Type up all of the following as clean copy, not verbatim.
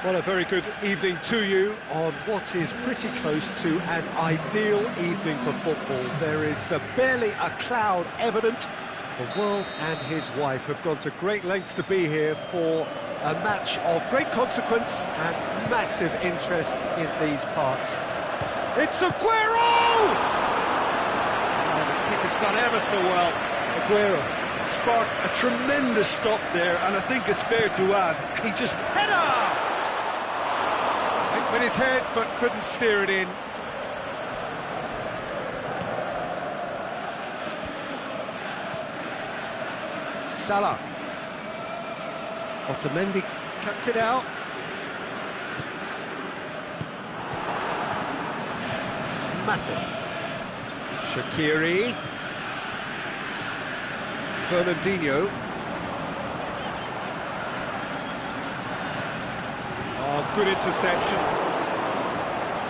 Well, a very good evening to you on what is pretty close to an ideal evening for football. There is barely a cloud evident. The world and his wife have gone to great lengths to be here for a match of great consequence and massive interest in these parts. It's Aguero! Oh, the kick has done ever so well. Aguero sparked a tremendous stop there, and I think it's fair to add, he just... Header! With his head, but couldn't steer it in. Salah. Otamendi cuts it out. Matip. Shaqiri. Fernandinho. Oh, good interception.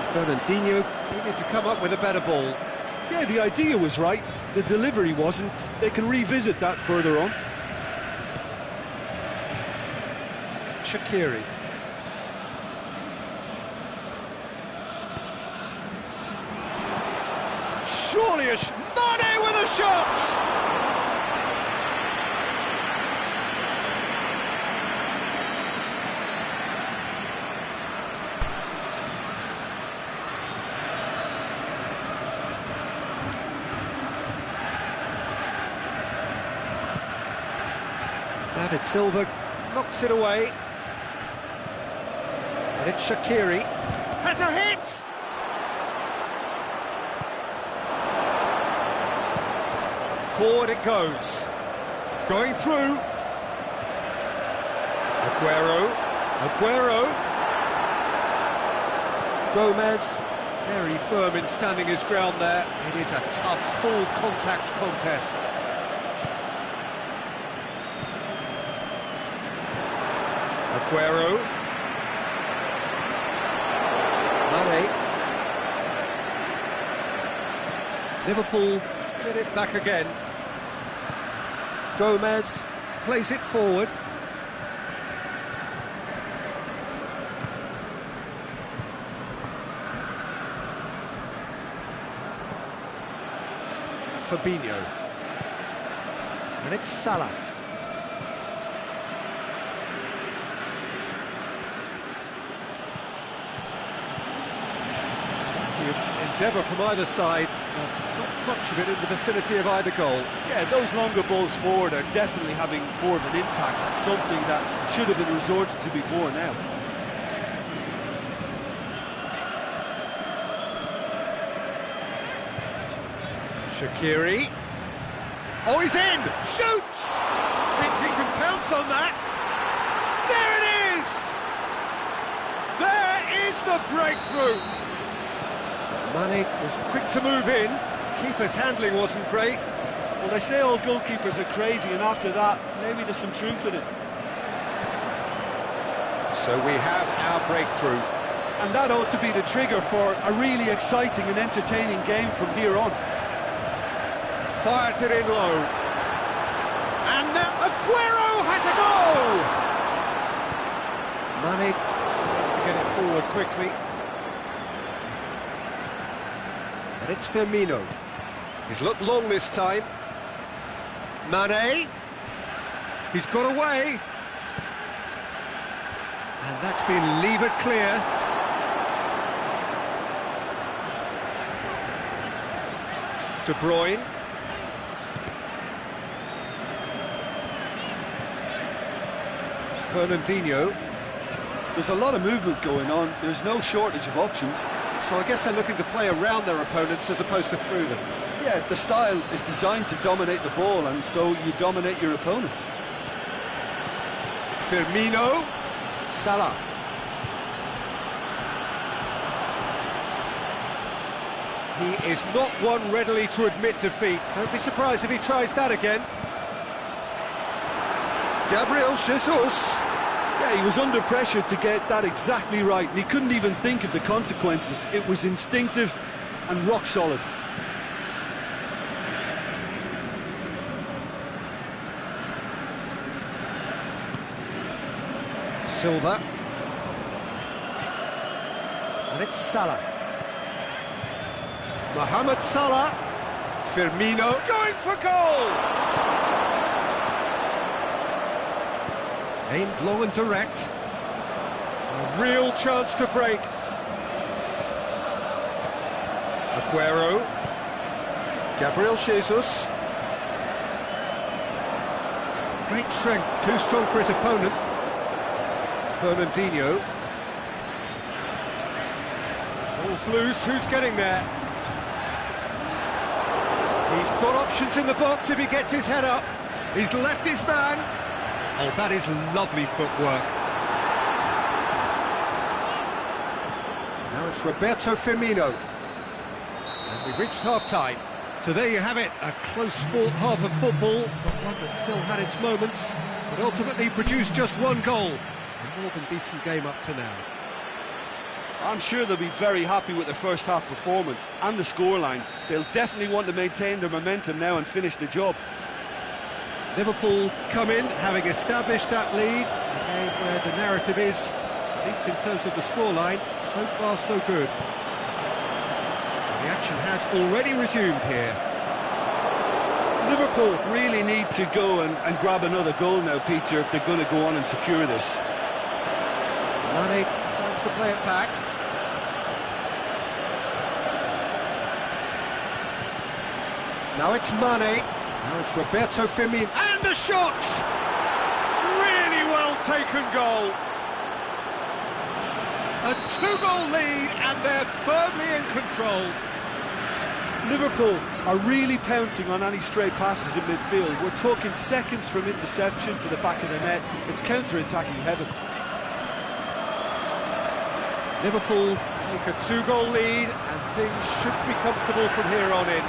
Fernandinho needed to come up with a better ball. Yeah, the idea was right, the delivery wasn't. They can revisit that further on. Shaqiri. Surely Mane with a shot! David Silva knocks it away. And it's Shaqiri. Has a hit! Forward it goes. Going through. Aguero. Gomez, very firm in standing his ground there. It is a tough, full contact contest. Aguero. Mane. Liverpool get it back again. Gomez plays it forward. Fabinho. And it's Salah. Endeavour from either side, not much of it in the vicinity of either goal. Yeah, those longer balls forward are definitely having more of an impact, something that should have been resorted to before now. Shaqiri. Oh, he's in! Shoots! Think he can pounce on that. There it is! There is the breakthrough! Mane was quick to move in. Keeper's handling wasn't great. Well, they say all goalkeepers are crazy, and after that, maybe there's some truth in it. So we have our breakthrough. And that ought to be the trigger for a really exciting and entertaining game from here on. Fires it in low. And now Aguero has a goal! Mane tries to get it forward quickly. And it's Firmino. He's looked long this time. Mane. He's got away. And that's been levered clear. De Bruyne. Fernandinho. There's a lot of movement going on. There's no shortage of options. So I guess they're looking to play around their opponents as opposed to through them. Yeah, the style is designed to dominate the ball, and so you dominate your opponents. Firmino. Salah. He is not one readily to admit defeat. Don't be surprised if he tries that again. Gabriel Jesus. Yeah, he was under pressure to get that exactly right, and he couldn't even think of the consequences. It was instinctive and rock solid. Silva. And it's Salah. Mohamed Salah. Firmino going for goal! Aimed long and direct. A real chance to break. Aguero. Gabriel Jesus. Great strength, too strong for his opponent. Fernandinho. Ball's loose, who's getting there? He's got options in the box if he gets his head up. He's left his man. Oh, that is lovely footwork. Now it's Roberto Firmino. And we've reached half-time. So there you have it, a close fought half of football, but one that still had its moments, but ultimately produced just one goal. A more than decent game up to now. I'm sure they'll be very happy with their first half performance and the scoreline. They'll definitely want to maintain their momentum now and finish the job. Liverpool come in, having established that lead, a game where the narrative is, at least in terms of the scoreline, so far so good. The action has already resumed here. Liverpool really need to go and grab another goal now, Peter, if they're going to go on and secure this. Mane decides to play it back. Now it's Mane. Now it's Roberto Firmino. And the shot! Really well taken goal. A two-goal lead, and they're firmly in control. Liverpool are really pouncing on any stray passes in midfield. We're talking seconds from interception to the back of the net. It's counter-attacking heaven. Liverpool take a two-goal lead, and things should be comfortable from here on in.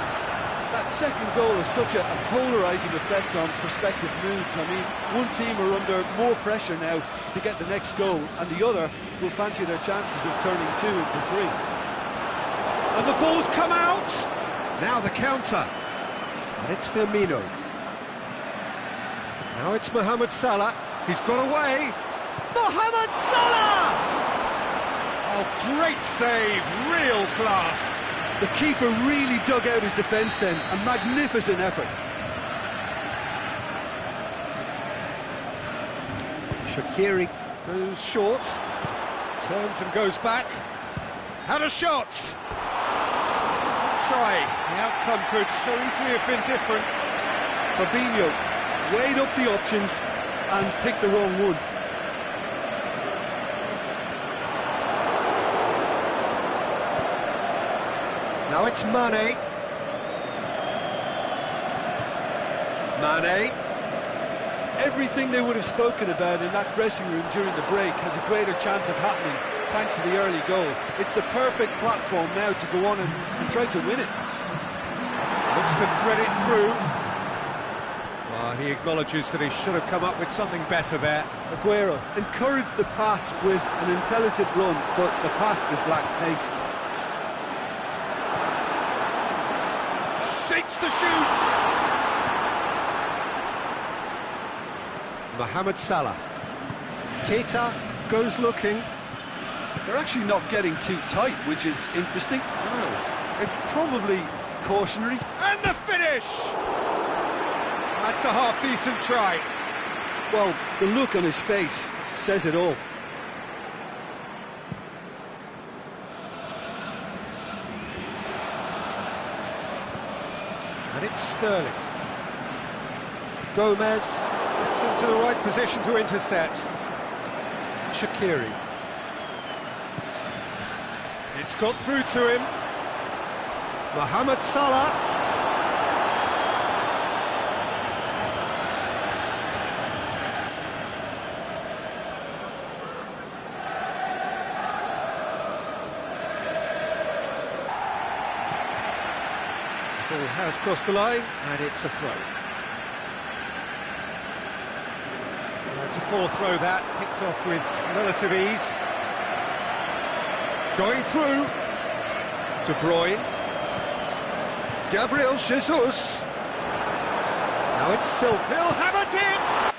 That second goal has such a polarising effect on prospective moods. I mean, one team are under more pressure now to get the next goal, and the other will fancy their chances of turning 2 into 3. And the ball's come out! Now the counter. And it's Firmino. Now it's Mohamed Salah. He's got away. Mohamed Salah! Oh, great save, real class. The keeper really dug out his defence then, a magnificent effort. Shaqiri goes short, turns and goes back. Had a shot! Try. The outcome could so easily have been different. Fabinho weighed up the options and picked the wrong one. Now it's Mane. Mane. Everything they would have spoken about in that dressing room during the break has a greater chance of happening thanks to the early goal. It's the perfect platform now to go on and try to win it. Looks to thread it through. He acknowledges that he should have come up with something better there. Aguero encouraged the pass with an intelligent run, but the pass just lacked pace. Shakes to shoot! Mohamed Salah. Keita goes looking. They're actually not getting too tight, which is interesting. Oh. It's probably cautionary. And the finish! That's a half-decent try. Well, the look on his face says it all. And it's Sterling. Gomez gets into the right position to intercept. Shaqiri. It's got through to him. Mohamed Salah. Ball has crossed the line, and it's a throw. That's a poor throw, that, picked off with relative ease. Going through. De Bruyne. Gabriel Jesus. Now it's Silva. He'll have it in!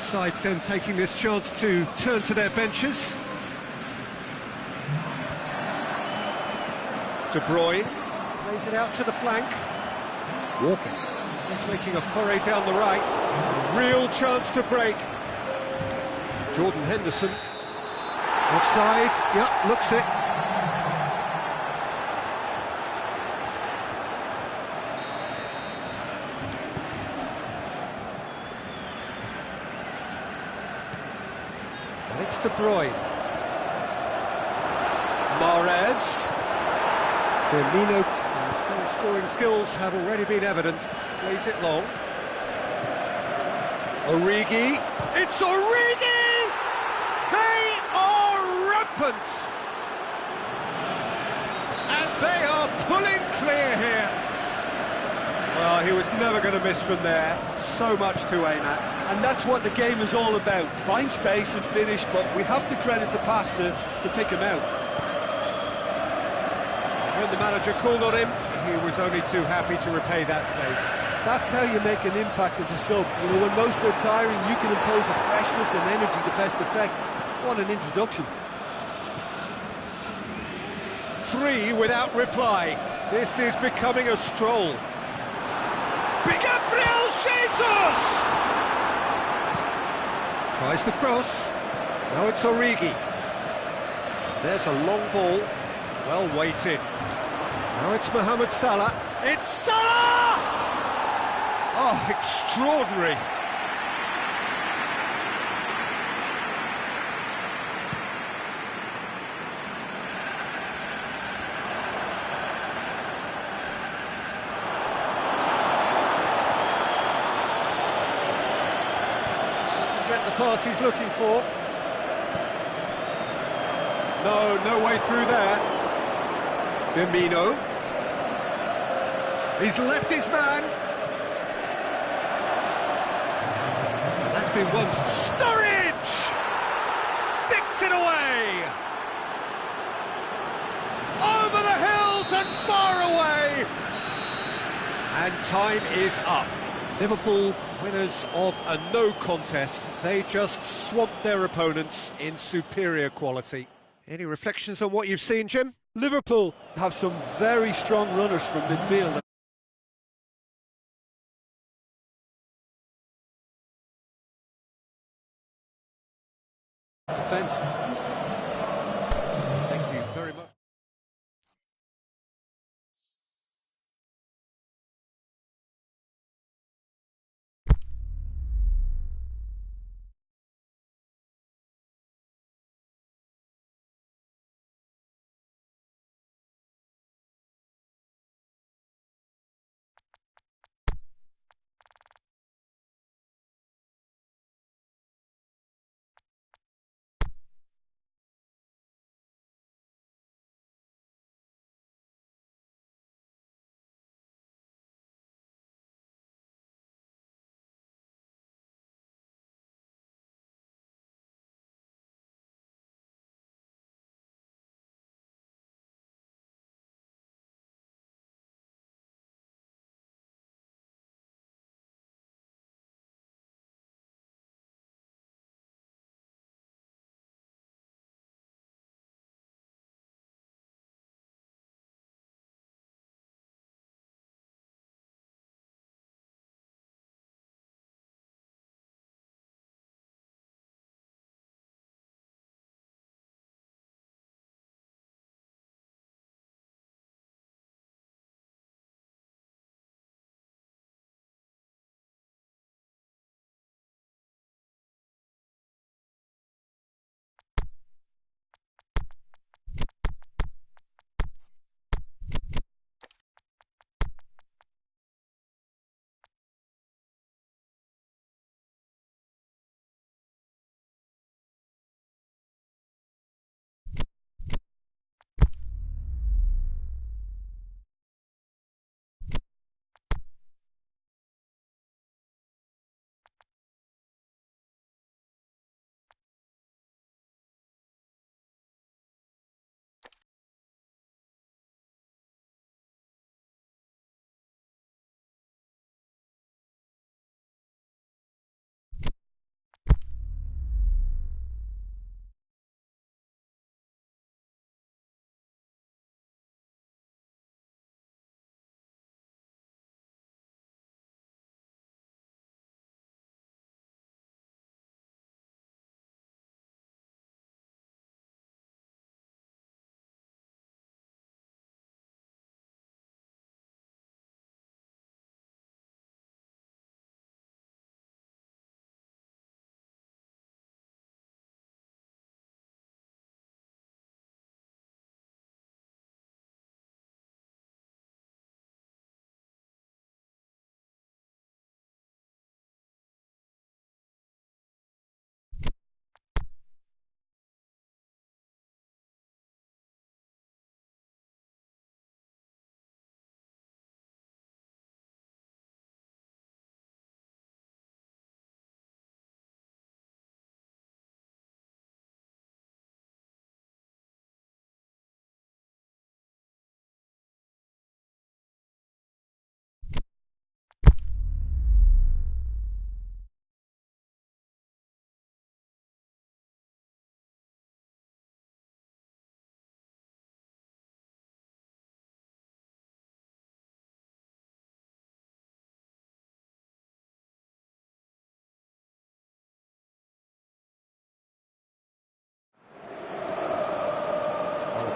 sides then taking this chance to turn to their benches. De Bruyne plays it out to the flank. Walker. He's making a foray down the right. Real chance to break. Jordan Henderson. Offside. Yep, looks it. And it's De Bruyne. Mahrez. Firmino, whose goal-scoring skills have already been evident, plays it long. Origi. It's Origi! They are rampant! And they are pulling clear here. Well, he was never going to miss from there. So much to aim at. And that's what the game is all about. Find space and finish, but we have to credit the pass to pick him out. When the manager called on him, he was only too happy to repay that faith. That's how you make an impact as a sub. You know, when most are tiring, you can impose a freshness and energy to best effect. What an introduction. 3 without reply. This is becoming a stroll. Gabriel Jesus! Tries the cross. Now it's Origi. There's a long ball. Well weighted. Now it's Mohamed Salah. It's Salah! Oh, extraordinary. Doesn't get the pass he's looking for. No way through there. Firmino. He's left his man. That's been once. Sturridge! Sticks it away! Over the hills and far away! And time is up. Liverpool, winners of a no contest. They just swamped their opponents in superior quality. Any reflections on what you've seen, Jim? Liverpool have some very strong runners from midfield. Defence.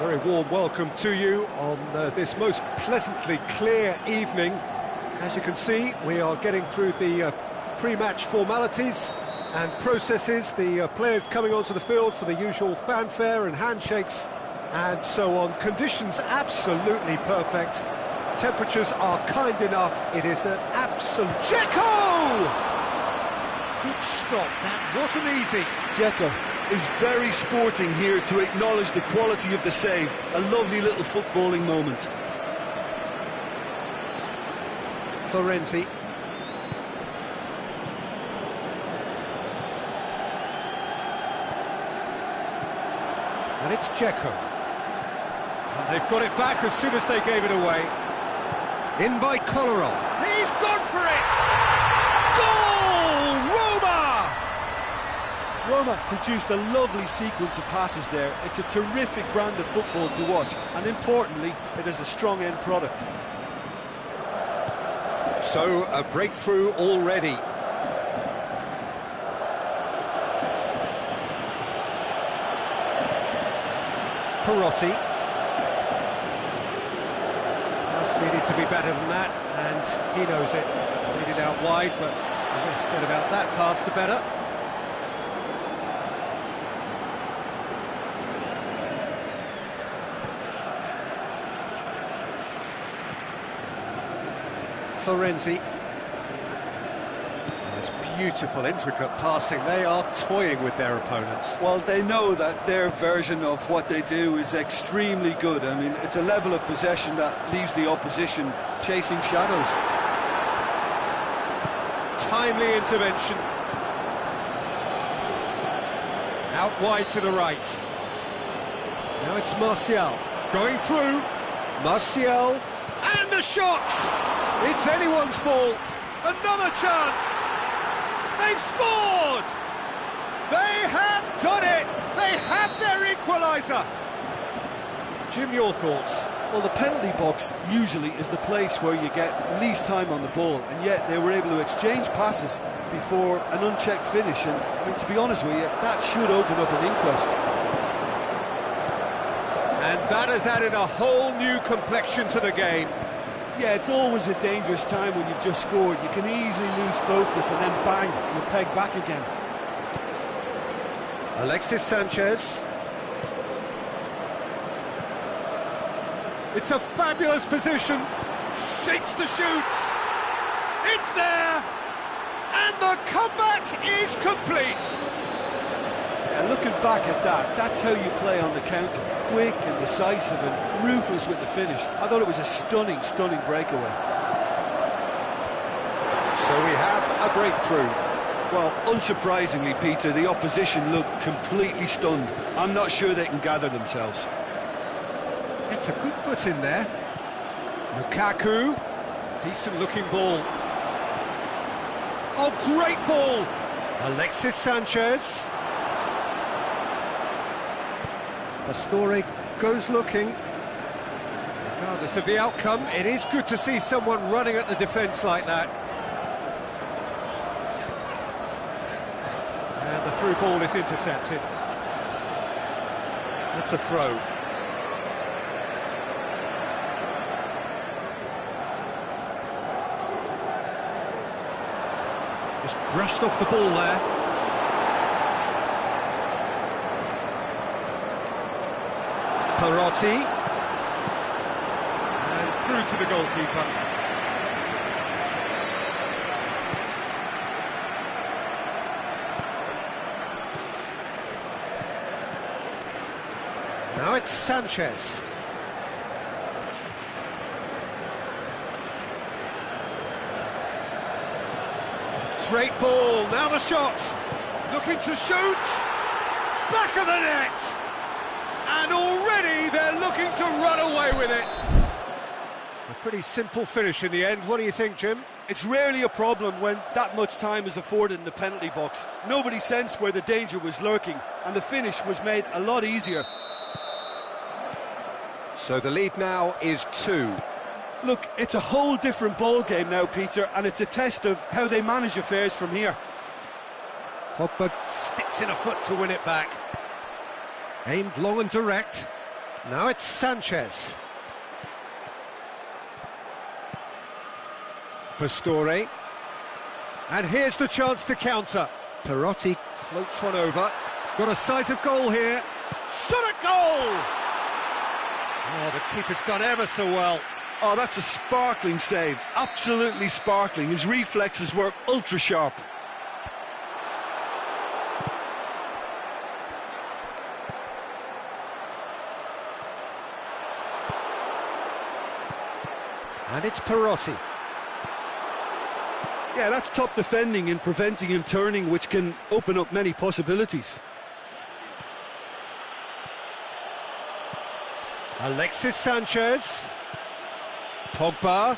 Very warm welcome to you on this most pleasantly clear evening. As you can see, we are getting through the pre-match formalities and processes, the players coming onto the field for the usual fanfare and handshakes and so on. Conditions absolutely perfect. Temperatures are kind enough. It is an absolute... Dzeko! Good stop, that wasn't easy. Dzeko is very sporting here to acknowledge the quality of the save. A lovely little footballing moment. Florenzi. And it's Dzeko. And they've got it back as soon as they gave it away. In by Kolarov. He's gone for it! Goal! Roma! Roma produced a lovely sequence of passes there. It's a terrific brand of football to watch, and importantly, it is a strong end product. So, a breakthrough already. Perotti. Pass needed to be better than that, and he knows it. Played it out wide, but the less said about that pass, the better. Florenzi. It's beautiful, intricate passing. They are toying with their opponents. Well, they know that their version of what they do is extremely good. I mean, it's a level of possession that leaves the opposition chasing shadows. Timely intervention. Out wide to the right. Now it's Martial. Going through. Martial. And a shot! It's anyone's ball. Another chance. They've scored. They have done it. They have their equaliser. Jim, your thoughts? Well, the penalty box usually is the place where you get least time on the ball, and yet they were able to exchange passes before an unchecked finish. And I mean, to be honest with you, that should open up an inquest. And that has added a whole new complexion to the game. Yeah, it's always a dangerous time when you've just scored. You can easily lose focus and then bang, you're pegged back again. Alexis Sanchez. It's a fabulous position. Shapes the shoots. It's there. And the comeback is complete. Yeah, looking back at that, that's how you play on the counter. Quick and decisive and ruthless with the finish. I thought it was a stunning, stunning breakaway. So we have a breakthrough. Well, unsurprisingly, Peter, the opposition look completely stunned. I'm not sure they can gather themselves. It's a good foot in there. Lukaku. Decent looking ball. Oh, great ball! Alexis Sanchez. Pastore goes looking. Regardless of the outcome, it is good to see someone running at the defence like that. And the through ball is intercepted. That's a throw. Just brushed off the ball there. Perotti. And through to the goalkeeper. Now it's Sanchez. Great ball, now the shot. Looking to shoot. Back of the net. And already they're looking to run away with it. A pretty simple finish in the end. What do you think, Jim? It's rarely a problem when that much time is afforded in the penalty box. Nobody sensed where the danger was lurking, and the finish was made a lot easier. So the lead now is 2. Look, it's a whole different ball game now, Peter, and it's a test of how they manage affairs from here. Pogba sticks in a foot to win it back. Aimed long and direct. Now it's Sanchez. Pastore. And here's the chance to counter. Perotti floats one over. Got a sight of goal here. Shot at goal! Oh, the keeper's done ever so well. Oh, that's a sparkling save. Absolutely sparkling. His reflexes were ultra sharp. And it's Perotti. Yeah, that's top defending and preventing him turning, which can open up many possibilities. Alexis Sanchez. Pogba.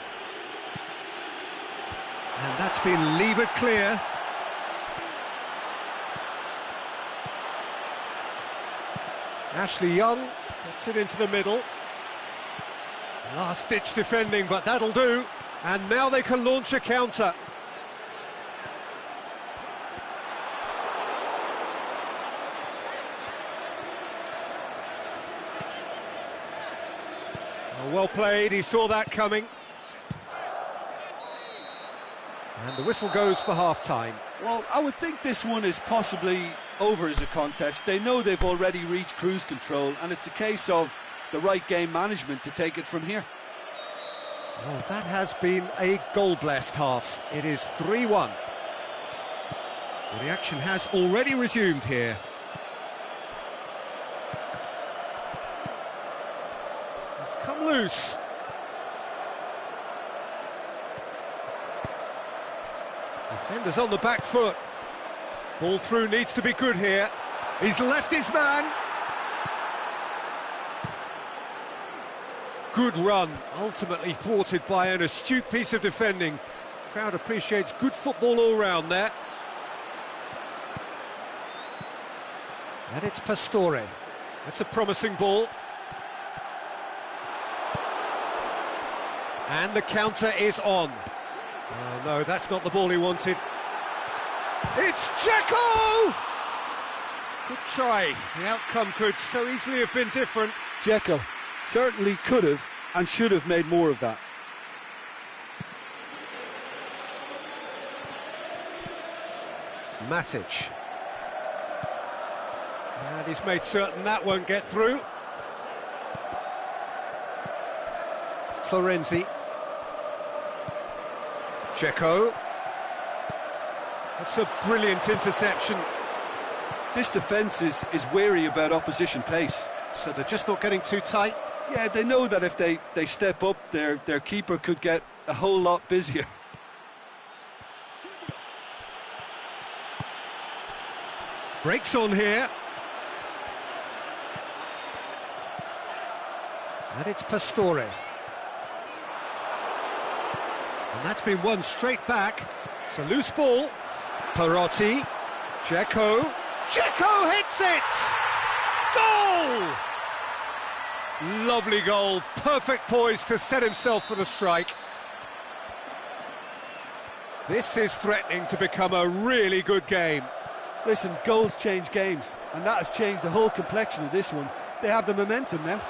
And that's been levered clear. Ashley Young gets it into the middle. Last-ditch defending, but that'll do. And now they can launch a counter. Oh, well played, he saw that coming. And the whistle goes for half-time. Well, I would think this one is possibly over as a contest. They know they've already reached cruise control, and it's a case of the right game management to take it from here. Well, that has been a goal-blessed half. It is 3-1. Well, the action has already resumed here. It's come loose. Defenders on the back foot. Ball through needs to be good here. He's left his man. Good run, ultimately thwarted by an astute piece of defending. Crowd appreciates good football all round there. And it's Pastore. That's a promising ball. And the counter is on. Oh no, that's not the ball he wanted. It's Dzeko! Good try. The outcome could so easily have been different. Dzeko certainly could have and should have made more of that. Matic. And he's made certain that won't get through. Florenzi. Dzeko. That's a brilliant interception. This defence is wary about opposition pace. So they're just not getting too tight. Yeah, they know that if they step up, their keeper could get a whole lot busier. Breaks on here. And it's Pastore. And that's been won straight back. It's a loose ball. Perotti. Dzeko. Dzeko hits it! Goal! Lovely goal. Perfect poise to set himself for the strike. This is threatening to become a really good game. Listen, goals change games, and that has changed the whole complexion of this one. They have the momentum now.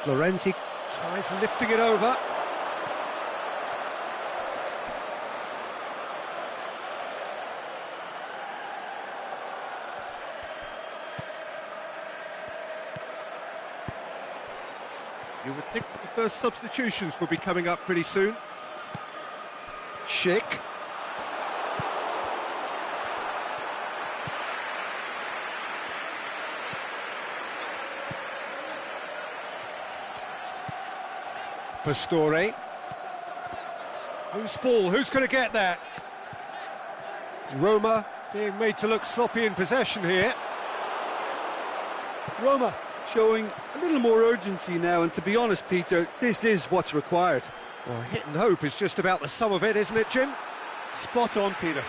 Florenzi tries lifting it over. You would think the first substitutions will be coming up pretty soon. Schick. Pastore. Loose ball, who's going to get that? Roma being made to look sloppy in possession here. Roma showing a little more urgency now, and to be honest, Peter, this is what's required. Well, hit and hope is just about the sum of it, isn't it, Jim? Spot on, Peter.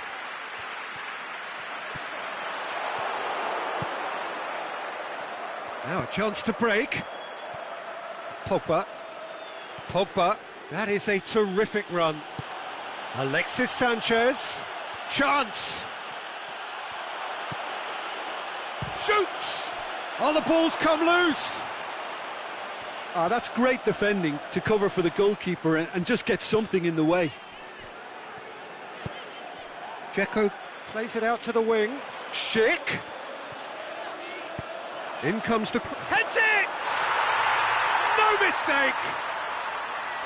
Now a chance to break. Pogba. Pogba. That is a terrific run. Alexis Sanchez. Chance. Shoots! Oh, the ball's come loose! Ah, that's great defending to cover for the goalkeeper and just get something in the way. Dzeko plays it out to the wing. Schick! In comes the... Heads it! No mistake!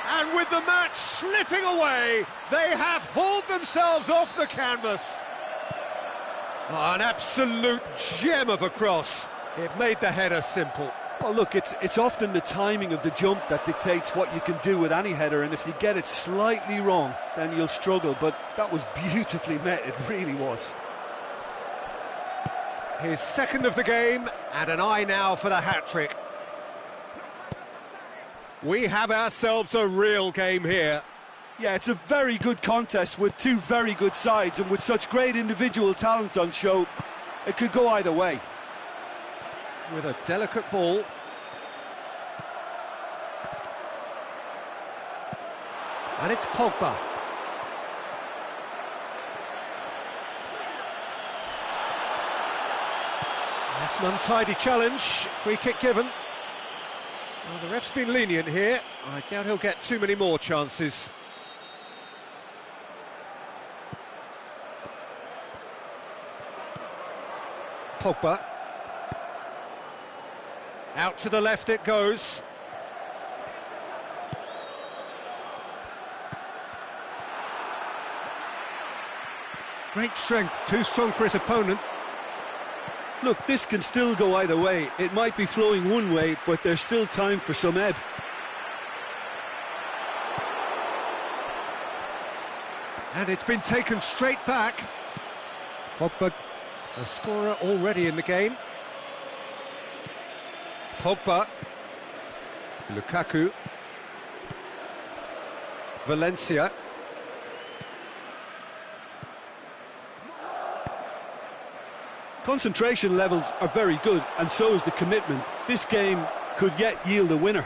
And with the match slipping away, they have hauled themselves off the canvas. Oh, an absolute gem of a cross. It made the header simple. Well, look, it's often the timing of the jump that dictates what you can do with any header, and if you get it slightly wrong, then you'll struggle, but that was beautifully met, it really was. His second of the game, and an eye now for the hat-trick. We have ourselves a real game here. Yeah, it's a very good contest with two very good sides, and with such great individual talent on show, it could go either way. With a delicate ball. And it's Pogba. That's an untidy challenge. Free kick given. Well, the ref's been lenient here. I doubt he'll get too many more chances. Pogba. Out to the left it goes. Great strength, too strong for his opponent. Look, this can still go either way. It might be flowing one way, but there's still time for some ebb. And it's been taken straight back. Pogba, a scorer already in the game. Pogba, Lukaku, Valencia. Concentration levels are very good, and so is the commitment. This game could yet yield a winner.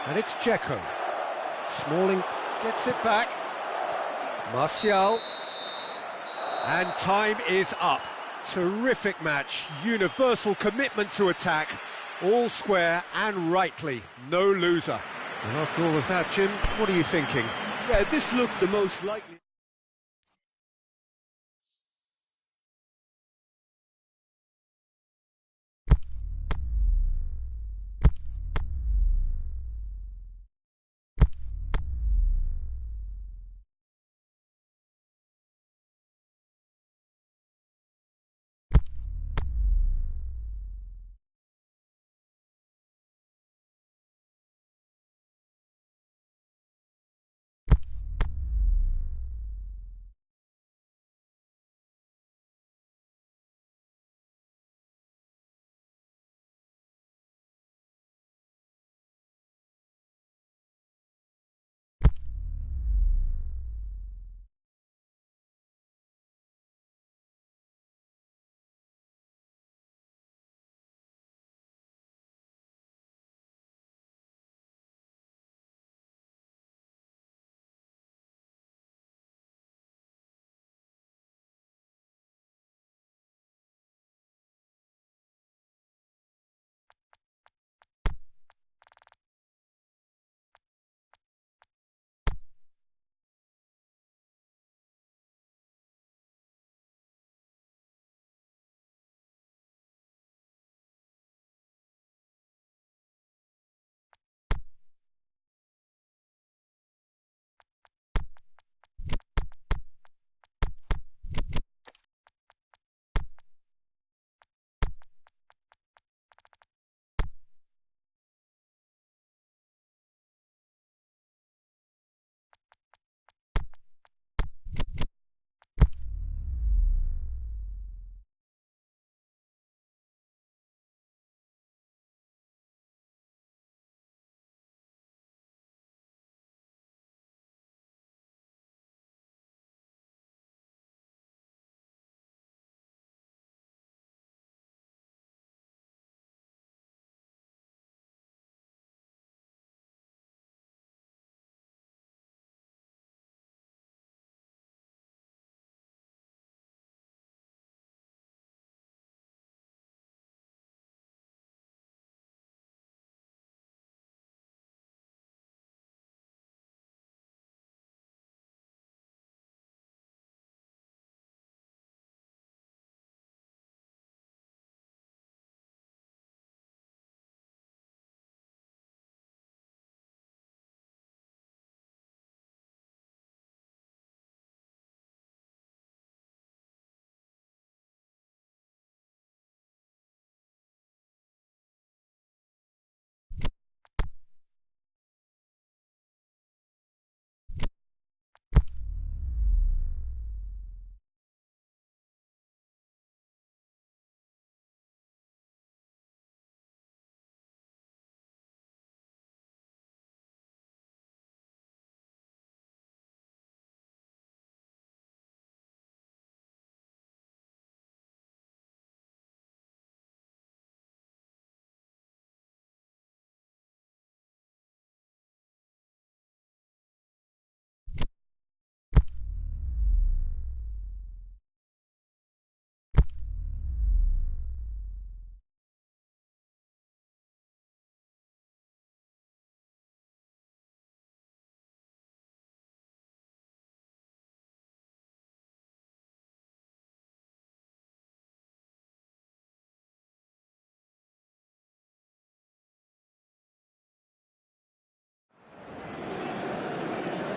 And it's Dzeko. Smalling gets it back. Martial. And time is up. Terrific match. Universal commitment to attack. All square and rightly. No loser. And after all of that, Jim, what are you thinking? Yeah, this looked the most likely.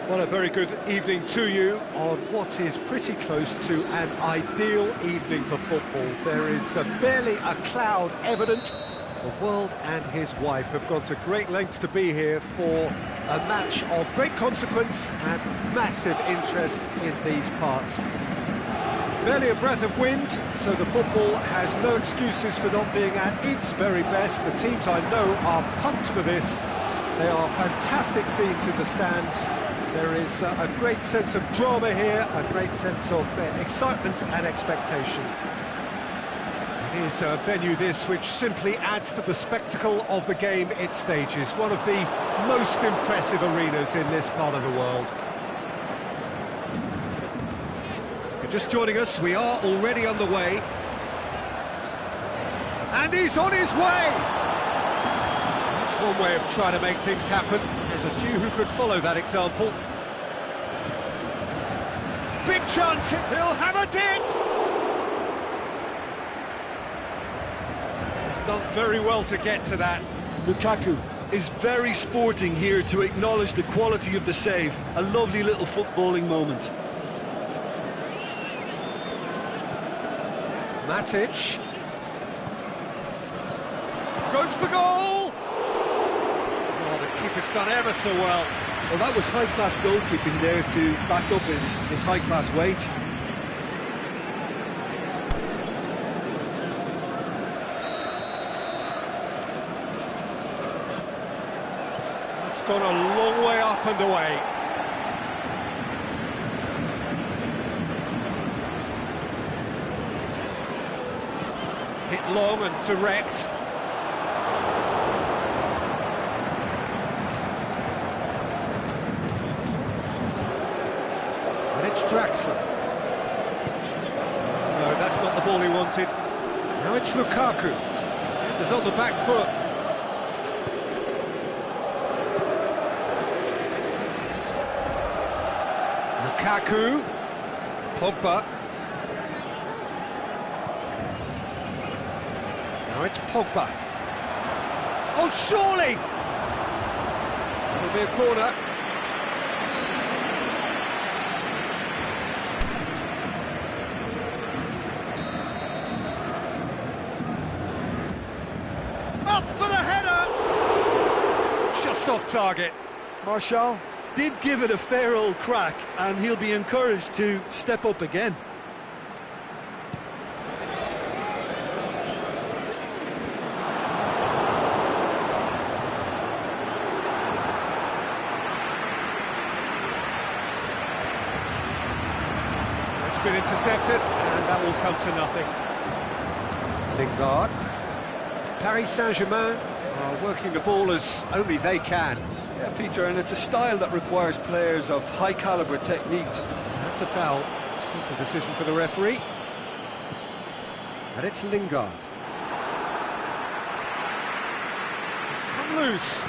Well, a very good evening to you on what is pretty close to an ideal evening for football. There is barely a cloud evident. The world and his wife have gone to great lengths to be here for a match of great consequence and massive interest in these parts. Barely a breath of wind, so the football has no excuses for not being at its very best. The teams I know are pumped for this. They are fantastic scenes in the stands. There is a great sense of drama here, a great sense of excitement and expectation. It is a venue this which simply adds to the spectacle of the game it stages. One of the most impressive arenas in this part of the world. If you're just joining us, we are already underway. And he's on his way! That's one way of trying to make things happen. There's a few who could follow that example. Big chance, he'll have a dip! He's done very well to get to that. Lukaku is very sporting here to acknowledge the quality of the save. A lovely little footballing moment. Matic. Goes for goal! Oh, the keeper's done ever so well. Well, that was high-class goalkeeping there to back up his high-class wage. It's gone a long way up and away. Hit long and direct. And it's Draxler. No, that's not the ball he wanted. Now it's Lukaku. Defender's on the back foot. Lukaku. Pogba. Now it's Pogba. Oh, surely! It'll be a corner. Up for the header! Just off target. Martial did give it a fair old crack, and he'll be encouraged to step up again. It's been intercepted, and that will come to nothing. Lingard. Paris Saint-Germain are working the ball as only they can. Yeah, Peter, and it's a style that requires players of high-caliber technique. That's a foul. Simple decision for the referee. And it's Lingard. It's come loose.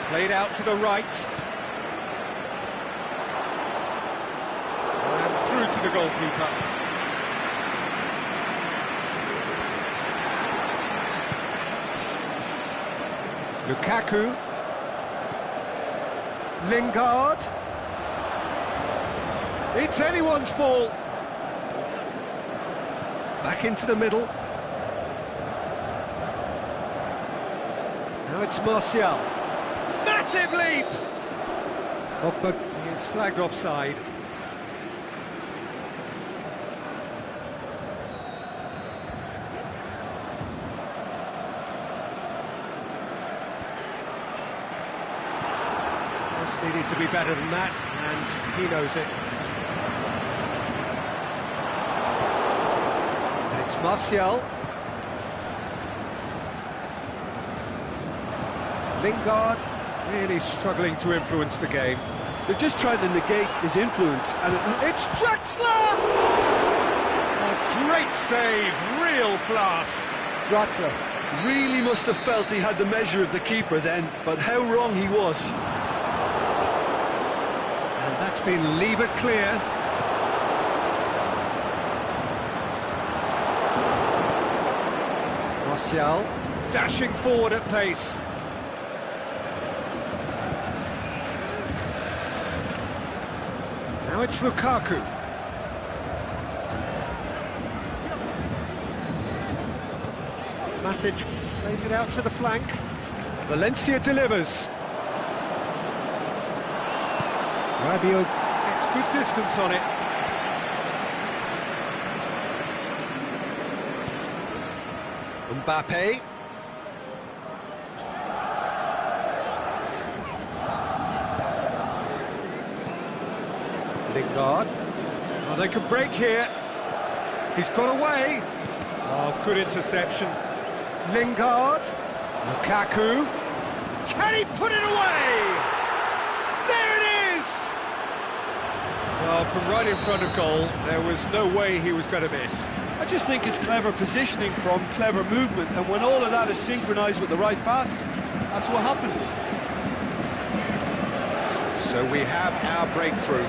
Played out to the right. And through to the goalkeeper. Lukaku. Lingard. It's anyone's ball. Back into the middle. Now it's Martial. Massive leap! Pogba is flagged offside. Needed to be better than that, and he knows it. And it's Martial. Lingard really struggling to influence the game. They're just trying to negate his influence, and it's Draxler! A great save, real class. Draxler really must have felt he had the measure of the keeper then, but how wrong he was. That's been lever clear. Martial dashing forward at pace. Now it's Lukaku. Matic plays it out to the flank. Valencia delivers. Rabiot gets good distance on it. Mbappe. Lingard. Oh, they can break here. He's got away. Oh, good interception. Lingard. Lukaku. Can he put it away? There it is! Well, from right in front of goal, there was no way he was going to miss. I just think it's clever positioning from clever movement, and when all of that is synchronised with the right pass, that's what happens. So we have our breakthrough.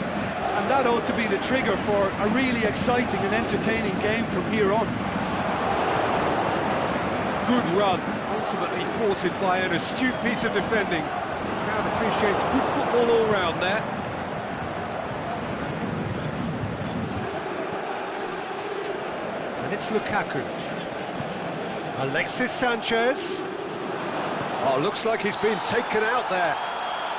And that ought to be the trigger for a really exciting and entertaining game from here on. Good run, ultimately thwarted by an astute piece of defending. The crowd appreciates good football all round there. And it's Lukaku. Alexis Sanchez. Oh, looks like he's been taken out there.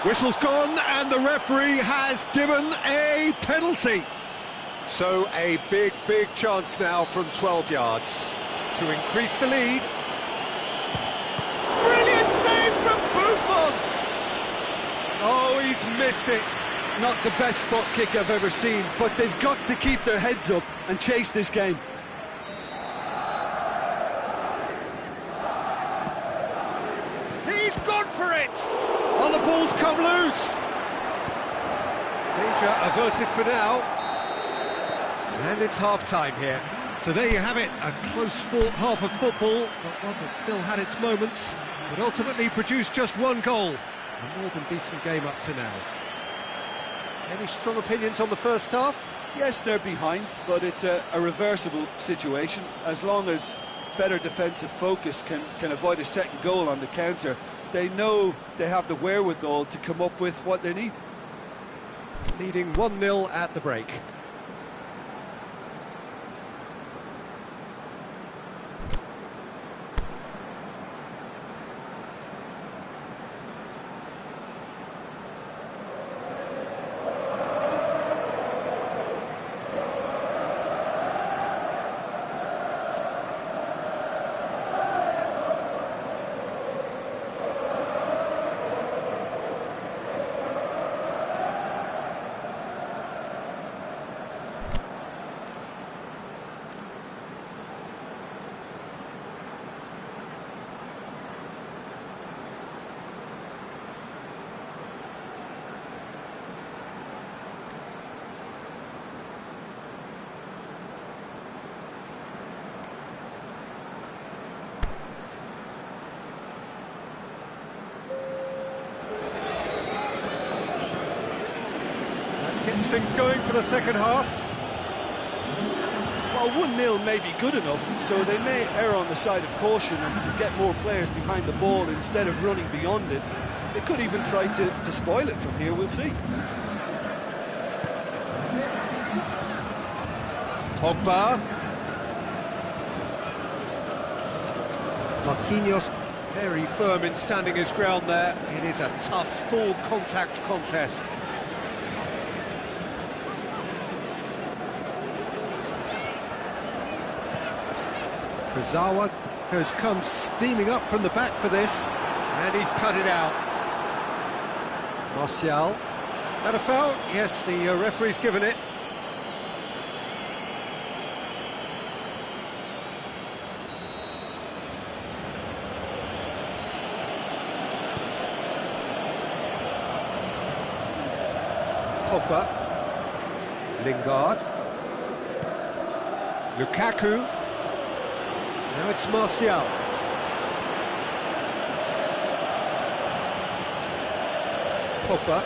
Whistle's gone, and the referee has given a penalty. So a big, big chance now from 12 yards to increase the lead. Brilliant save from Buffon! Oh, he's missed it. Not the best spot kick I've ever seen, but they've got to keep their heads up and chase this game. He's gone for it! Oh, the ball's come loose. Danger averted for now. And it's half-time here. So there you have it, a close-fought half of football, but one that still had its moments, but ultimately produced just one goal. A more than decent game up to now. Any strong opinions on the first half? Yes, they're behind, but it's a reversible situation. As long as better defensive focus can avoid a second goal on the counter, they know they have the wherewithal to come up with what they need. Leading 1-0 at the break. Gets things going for the second half. Well, 1-0 may be good enough, so they may err on the side of caution and get more players behind the ball instead of running beyond it. They could even try to spoil it from here, we'll see. Pogba. Marquinhos very firm in standing his ground there. It is a tough, full contact contest. Kurzawa has come steaming up from the back for this, and he's cut it out. Martial. That a foul? Yes, the referee's given it. Pogba. Lingard. Lukaku. Now it's Martial. Pogba.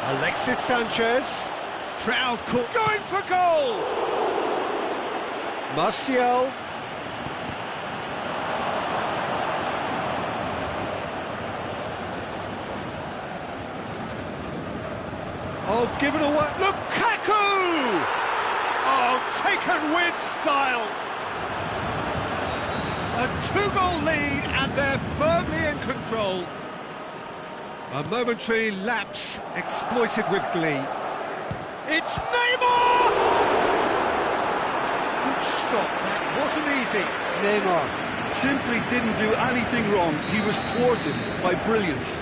Alexis Sanchez. Trout caught. Going for goal! Martial. Oh, given away. Lukaku! Oh, taken with style. A two-goal lead, and they're firmly in control. A momentary lapse exploited with glee. It's Neymar! Good stop, that wasn't easy. Neymar simply didn't do anything wrong. He was thwarted by brilliance.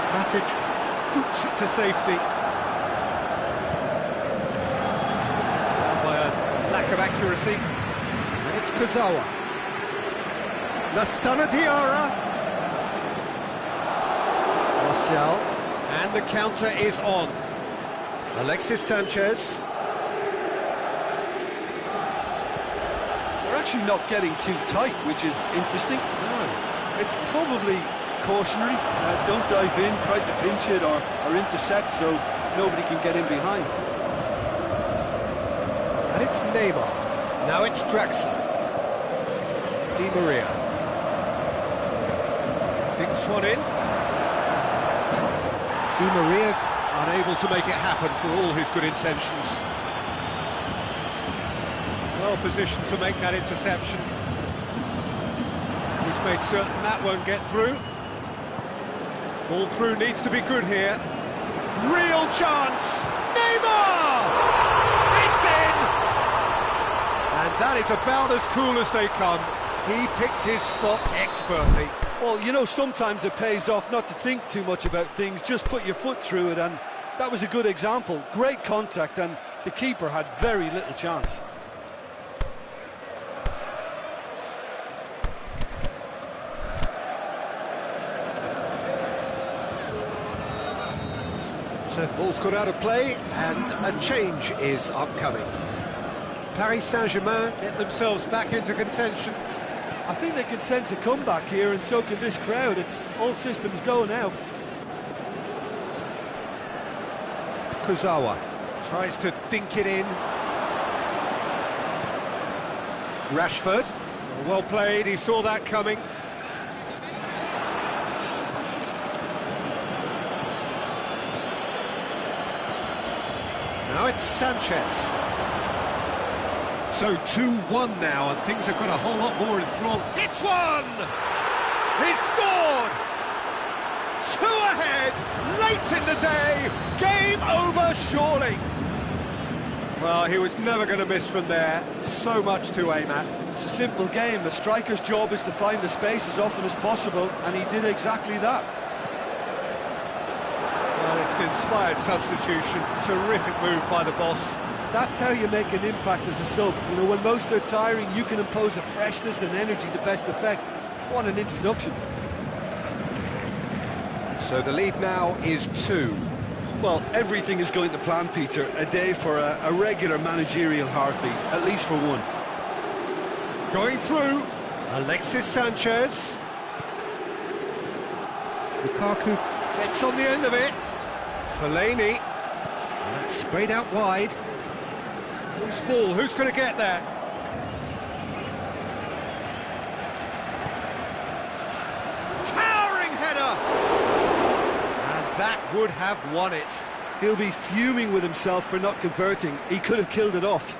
Matic boots it to safety. Down by a lack of accuracy. And it's Kurzawa. Lassana Diarra. Martial. And the counter is on. Alexis Sanchez. They're actually not getting too tight, which is interesting. No. It's probably cautionary. Don't dive in, try to pinch it or intercept so nobody can get in behind. And it's Neymar. Now it's Draxler. Di Maria. Dinks one in. Di Maria unable to make it happen for all his good intentions. Well positioned to make that interception. He's made certain that won't get through. Ball through needs to be good here. Real chance! Neymar! It's in! And that is about as cool as they come. He picked his spot expertly. Well, you know, sometimes it pays off not to think too much about things, just put your foot through it, and that was a good example. Great contact, and the keeper had very little chance. So the ball's got out of play, and a change is upcoming. Paris Saint-Germain get themselves back into contention. I think they can sense a comeback here, and so can this crowd. It's all systems go now. Kurzawa tries to dink it in. Rashford, well played, he saw that coming. Now it's Sanchez. So 2-1 now, and things have got a whole lot more enthralled. It's one! He scored! 2 ahead, late in the day, game over surely. Well, he was never going to miss from there, so much to aim at. It's a simple game. A striker's job is to find the space as often as possible, and he did exactly that. Well, it's an inspired substitution, terrific move by the boss. That's how you make an impact as a sub. You know, when most are tiring, you can impose a freshness and energy to best effect. What an introduction. So the lead now is 2. Well, everything is going to plan, Peter. A day for a regular managerial heartbeat, at least for one. Going through, Alexis Sanchez. Lukaku gets on the end of it. Fellaini. And that's sprayed out wide. Loose ball, who's going to get there? Towering header! And that would have won it. He'll be fuming with himself for not converting. He could have killed it off.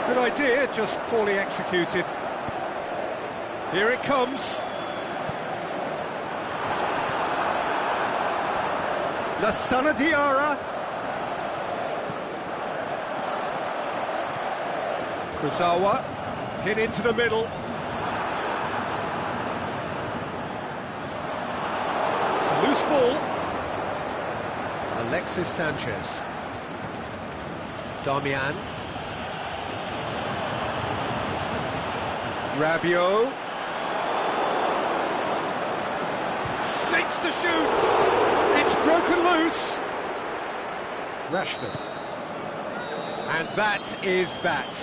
Good idea, just poorly executed. Here it comes. Lassana Diarra. Kurzawa hit into the middle. It's a loose ball. Alexis Sanchez. Darmian. Rabiot. Shapes the shoots. It's broken loose. Rashford. And that is that.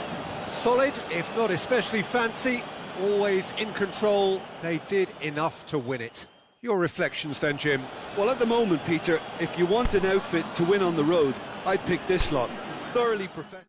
Solid, if not especially fancy, always in control. They did enough to win it. Your reflections then, Jim? Well, at the moment, Peter, if you want an outfit to win on the road, I'd pick this lot. Thoroughly professional.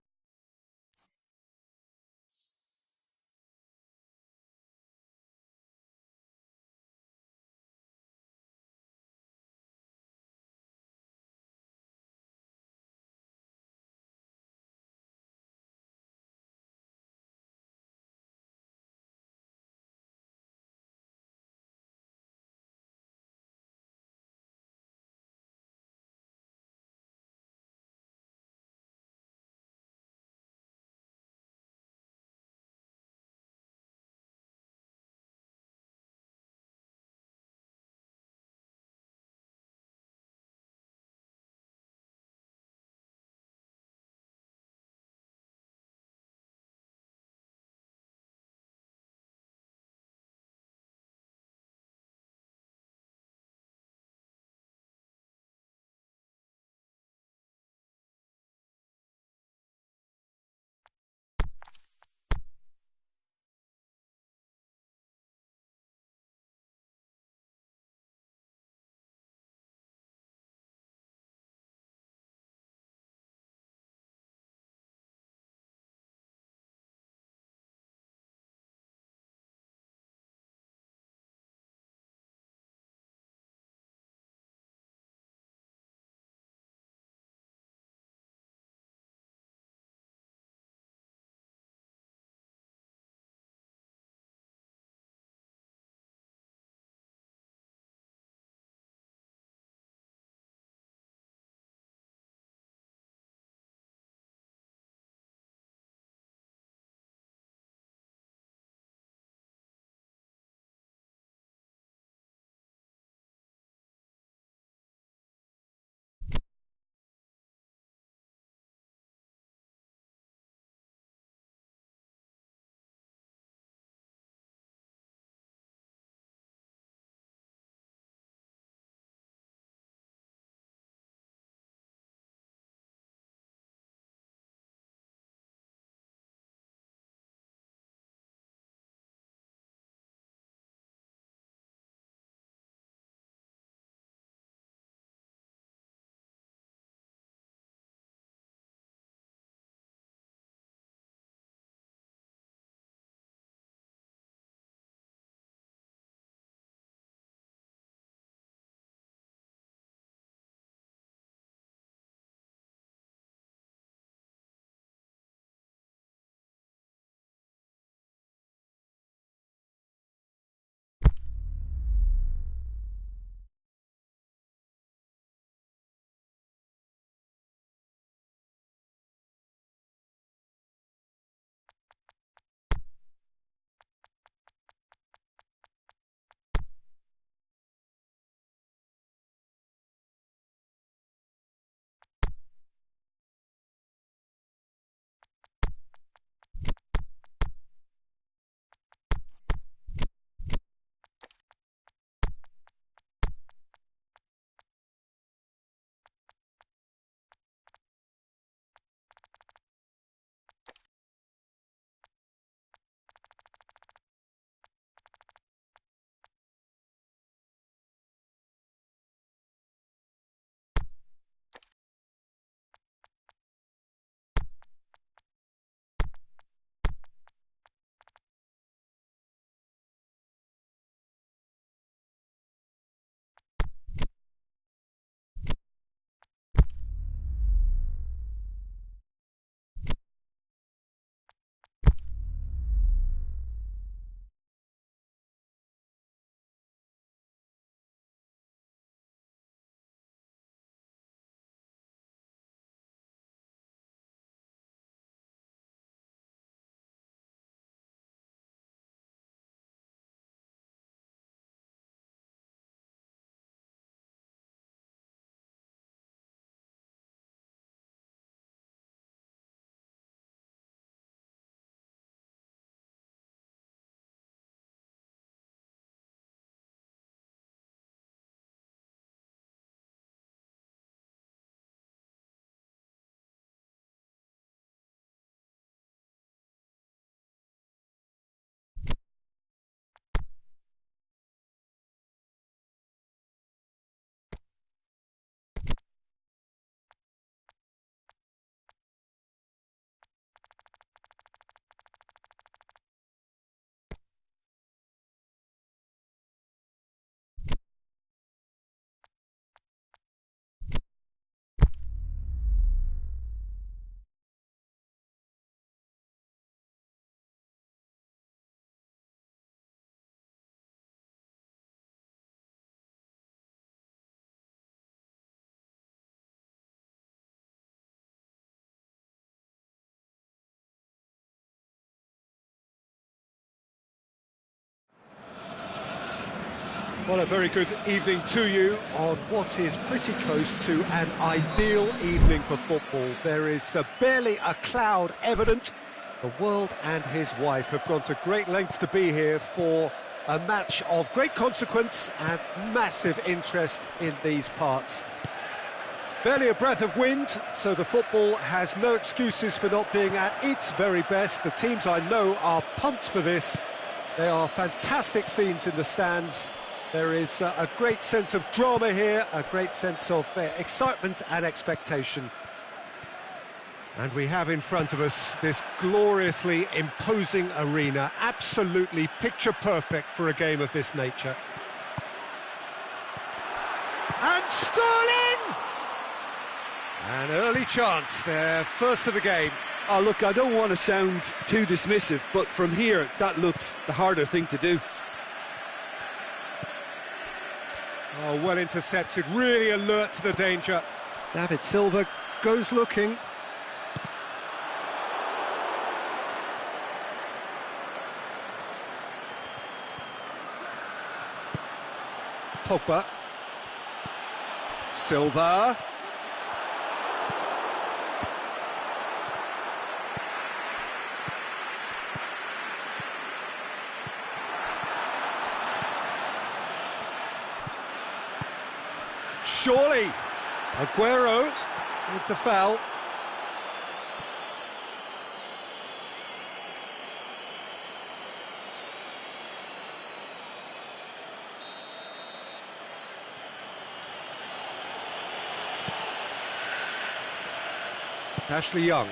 Well, a very good evening to you on what is pretty close to an ideal evening for football. There is barely a cloud evident. The world and his wife have gone to great lengths to be here for a match of great consequence and massive interest in these parts. Barely a breath of wind, so the football has no excuses for not being at its very best. The teams I know are pumped for this. There are fantastic scenes in the stands. There is a great sense of drama here, a great sense of excitement and expectation. And we have in front of us this gloriously imposing arena, absolutely picture perfect for a game of this nature. And Sterling! An early chance there, first of the game. Oh, look, I don't want to sound too dismissive, but from here, that looked the harder thing to do. Oh, well intercepted, really alert to the danger. David Silva goes looking. Pogba. Silva. Surely, Aguero with the foul. Ashley Young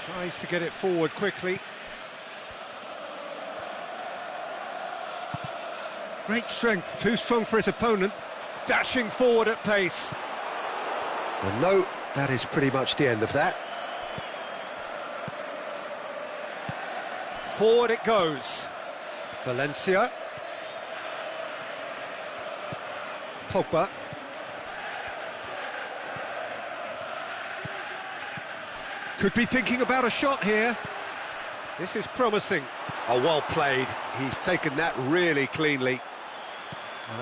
tries to get it forward quickly. Great strength, too strong for his opponent. Dashing forward at pace. And no, that is pretty much the end of that. Forward it goes. Valencia. Pogba. Could be thinking about a shot here. This is promising. Oh, well played. He's taken that really cleanly.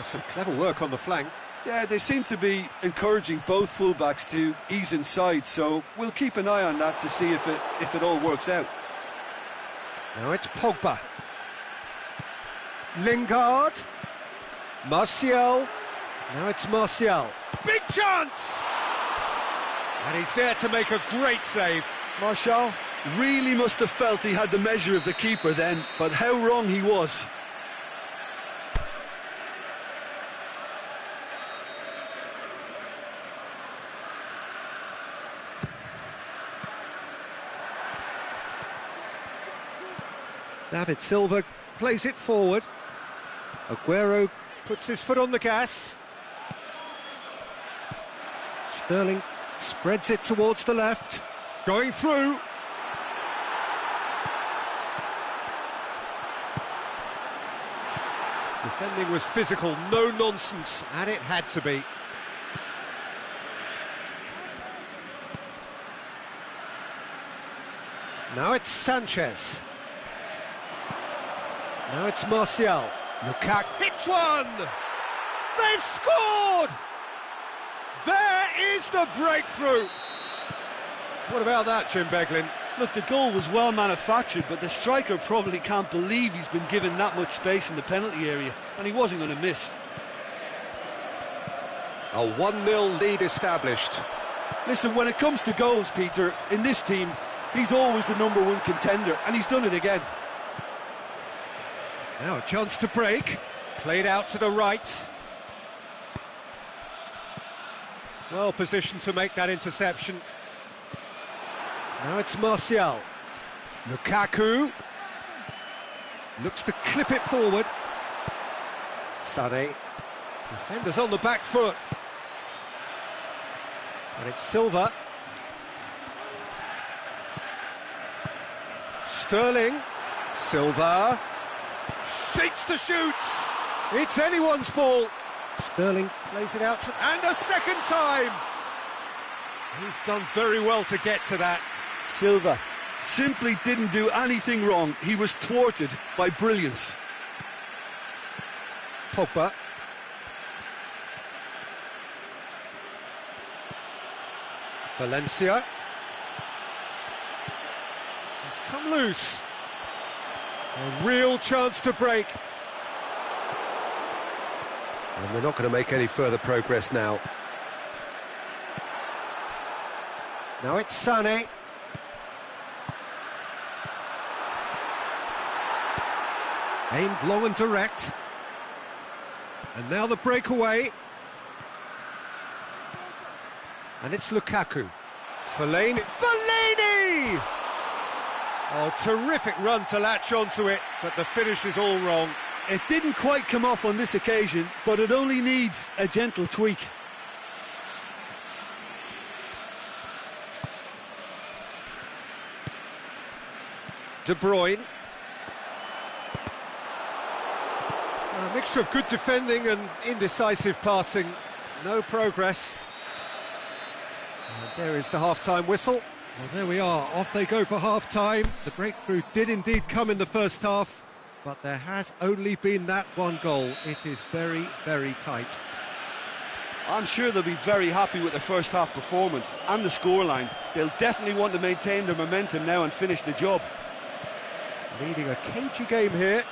Some clever work on the flank. Yeah, they seem to be encouraging both fullbacks to ease inside, so we'll keep an eye on that to see if it all works out. Now it's Pogba. Lingard. Martial. Now it's Martial. Big chance! And he's there to make a great save. Martial really must have felt he had the measure of the keeper then, but how wrong he was. David Silva plays it forward. Aguero puts his foot on the gas. Sterling spreads it towards the left. Going through. Defending was physical, no nonsense, and it had to be. Now it's Sanchez. Now it's Martial. Lukaku hits one! They've scored! There is the breakthrough! What about that, Jim Beglin? Look, the goal was well manufactured, but the striker probably can't believe he's been given that much space in the penalty area, and he wasn't going to miss. A 1-0 lead established. Listen, when it comes to goals, Peter, in this team, he's always the #1 contender, and he's done it again. Now a chance to break. Played out to the right. Well positioned to make that interception. Now it's Martial. Lukaku. Looks to clip it forward. Sané. Defenders on the back foot. And it's Silva. Sterling. Silva. Shapes the shoots. It's anyone's ball. Sterling plays it out to, and a second time. He's done very well to get to that. Silva simply didn't do anything wrong. He was thwarted by brilliance. Pogba. Valencia. He's come loose. A real chance to break. And they're not going to make any further progress now. Now it's Sané. Aimed long and direct. And now the breakaway. And it's Lukaku. Fellaini. Fellaini! Oh, terrific run to latch onto it, but the finish is all wrong. It didn't quite come off on this occasion, but it only needs a gentle tweak. De Bruyne. A mixture of good defending and indecisive passing. No progress. And there is the half-time whistle. Well, there we are. Off they go for half-time. The breakthrough did indeed come in the first half, but there has only been that one goal. It is very, very tight. I'm sure they'll be very happy with their first half performance and the scoreline. They'll definitely want to maintain their momentum now and finish the job. Leading a cagey game here.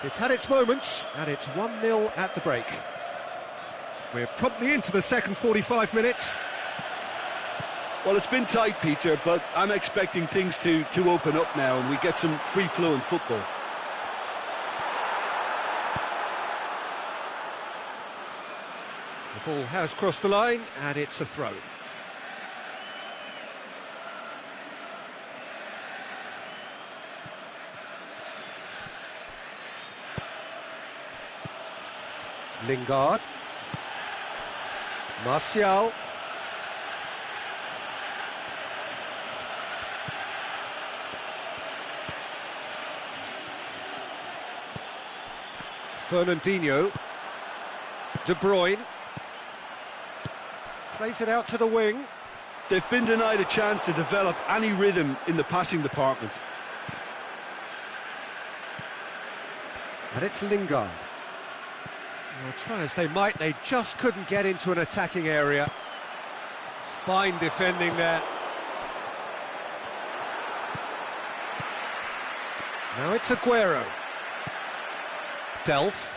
It's had its moments, and it's 1-0 at the break. We're promptly into the second 45 minutes. Well, it's been tight, Peter, but I'm expecting things to open up now and we get some free-flowing football. The ball has crossed the line, and it's a throw. Lingard. Martial. Fernandinho. De Bruyne. Plays it out to the wing. They've been denied a chance to develop any rhythm in the passing department. And it's Lingard. Well, try as they might, they just couldn't get into an attacking area. Fine defending there. Now it's Aguero. Delph.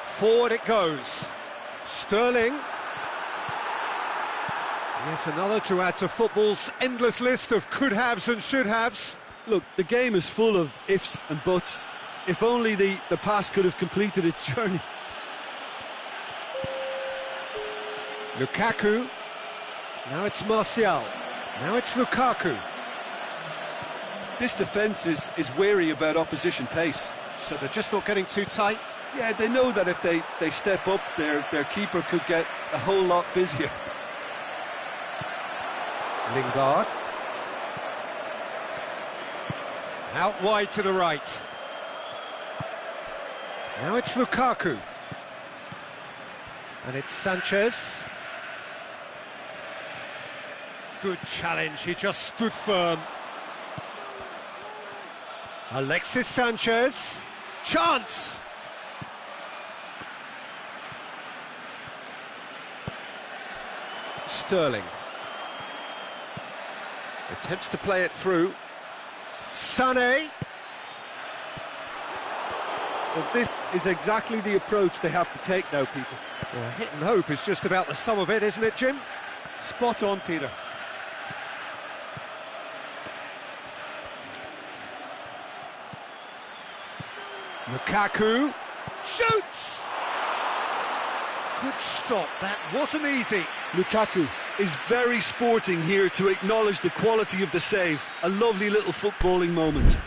Forward it goes. Sterling. Yet another to add to football's endless list of could-haves and should-haves. Look, the game is full of ifs and buts. If only the pass could have completed its journey. Lukaku. Now it's Martial. Now it's Lukaku. This defence is wary about opposition pace. So they're just not getting too tight. Yeah, they know that if they step up, their keeper could get a whole lot busier. Lingard. Out wide to the right. Now it's Lukaku. And it's Sanchez. Good challenge, he just stood firm. Alexis Sanchez. Chance! Sterling. Attempts to play it through. Sané. Well, this is exactly the approach they have to take now, Peter. Well, hit and hope is just about the sum of it, isn't it, Jim? Spot on, Peter. Lukaku shoots! Good stop, that wasn't easy. Lukaku is very sporting here to acknowledge the quality of the save. A lovely little footballing moment.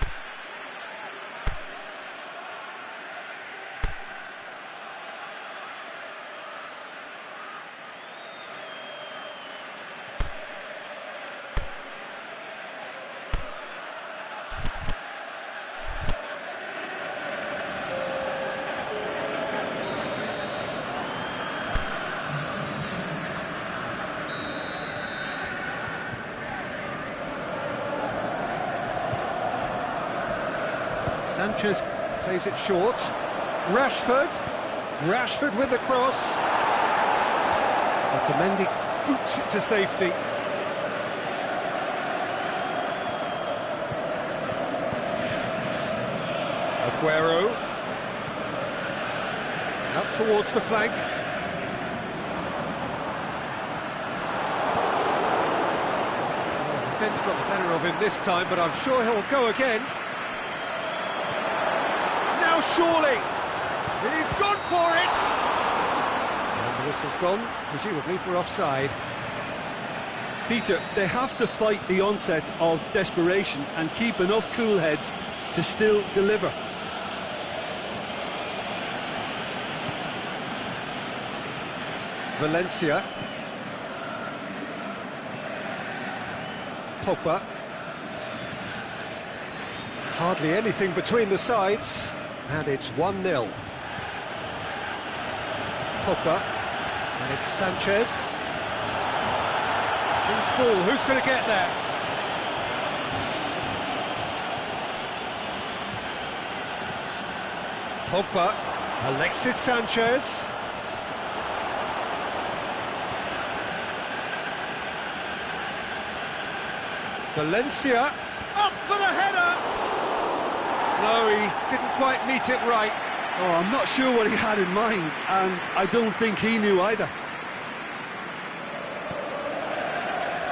Sanchez plays it short. Rashford with the cross. Otamendi boots it to safety. Aguero. Up towards the flank. The defence got the better of him this time, but I'm sure he'll go again. Now surely! He's gone for it! And the whistle's gone, presumably for offside. Peter, they have to fight the onset of desperation and keep enough cool heads to still deliver. Valencia. Pogba. Hardly anything between the sides, and it's 1-0. Pogba. And it's Sanchez. Loose ball, who's going to get there? Pogba. Alexis Sanchez. Valencia, up for the header! No, he didn't quite meet it right. Oh, I'm not sure what he had in mind, and I don't think he knew either.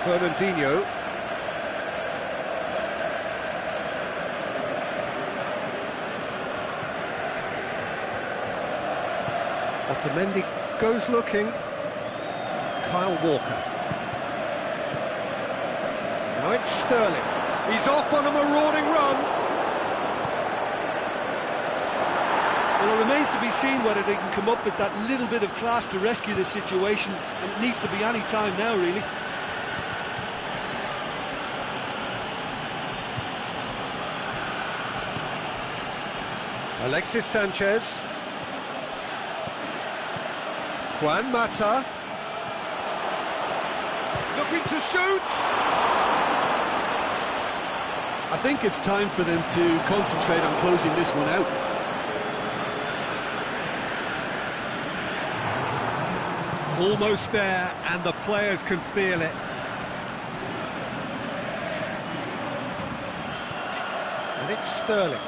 Fernandinho. Otamendi goes looking. Kyle Walker. Now it's Sterling. He's off on a marauding run. Well, it remains to be seen whether they can come up with that little bit of class to rescue the situation, and it needs to be any time now, really. Alexis Sanchez. Juan Mata. Looking to shoot. I think it's time for them to concentrate on closing this one out. Almost there, and the players can feel it. And it's Sterling.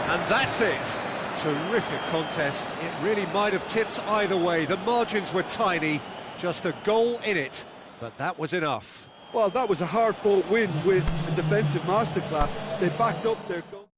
And that's it. Terrific contest. It really might have tipped either way. The margins were tiny, just a goal in it, but that was enough. Well, that was a hard-fought win with a defensive masterclass. They backed up their goal.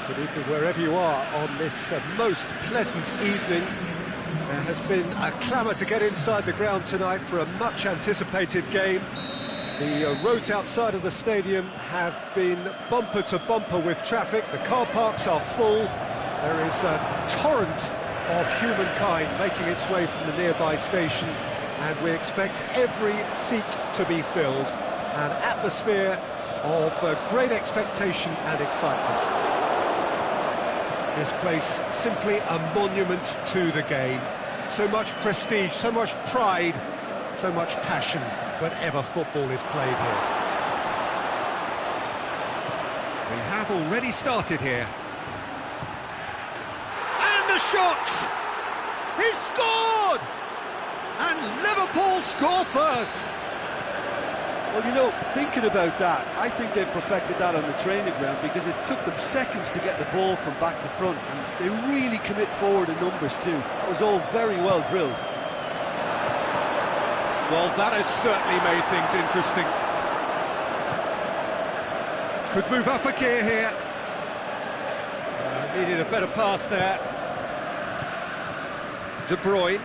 Good evening wherever you are on this most pleasant evening. There has been a clamour to get inside the ground tonight for a much-anticipated game. The roads outside of the stadium have been bumper to bumper with traffic. The car parks are full. There is a torrent of humankind making its way from the nearby station, and we expect every seat to be filled. An atmosphere of great expectation and excitement. This place simply a monument to the game. So much prestige, so much pride, so much passion whenever football is played here. We have already started here. And the shot! He's scored! And Liverpool score first! Well, you know, thinking about that, I think they've perfected that on the training ground, because it took them seconds to get the ball from back to front, and they really commit forward in numbers too. That was all very well drilled. Well, that has certainly made things interesting. Could move up a gear here. Needed a better pass there. De Bruyne.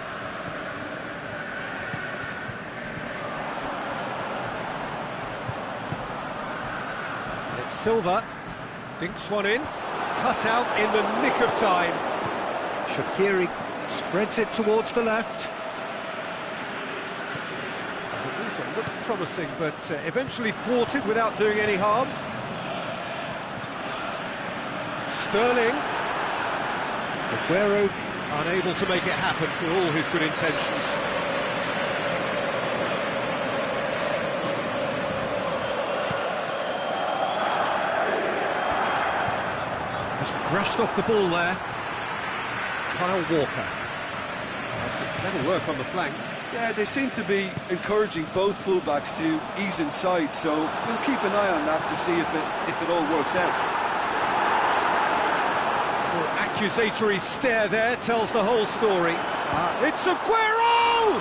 It's Silva. Dinks one in. Cut out in the nick of time. Shaqiri spreads it towards the left. It looked promising, but eventually thwarted without doing any harm. Sterling. Aguero unable to make it happen for all his good intentions. Just brushed off the ball there. Kyle Walker. Some clever work on the flank. Yeah, they seem to be encouraging both fullbacks to ease inside, so we'll keep an eye on that to see if it all works out. Accusatory stare there tells the whole story. It's Aguero!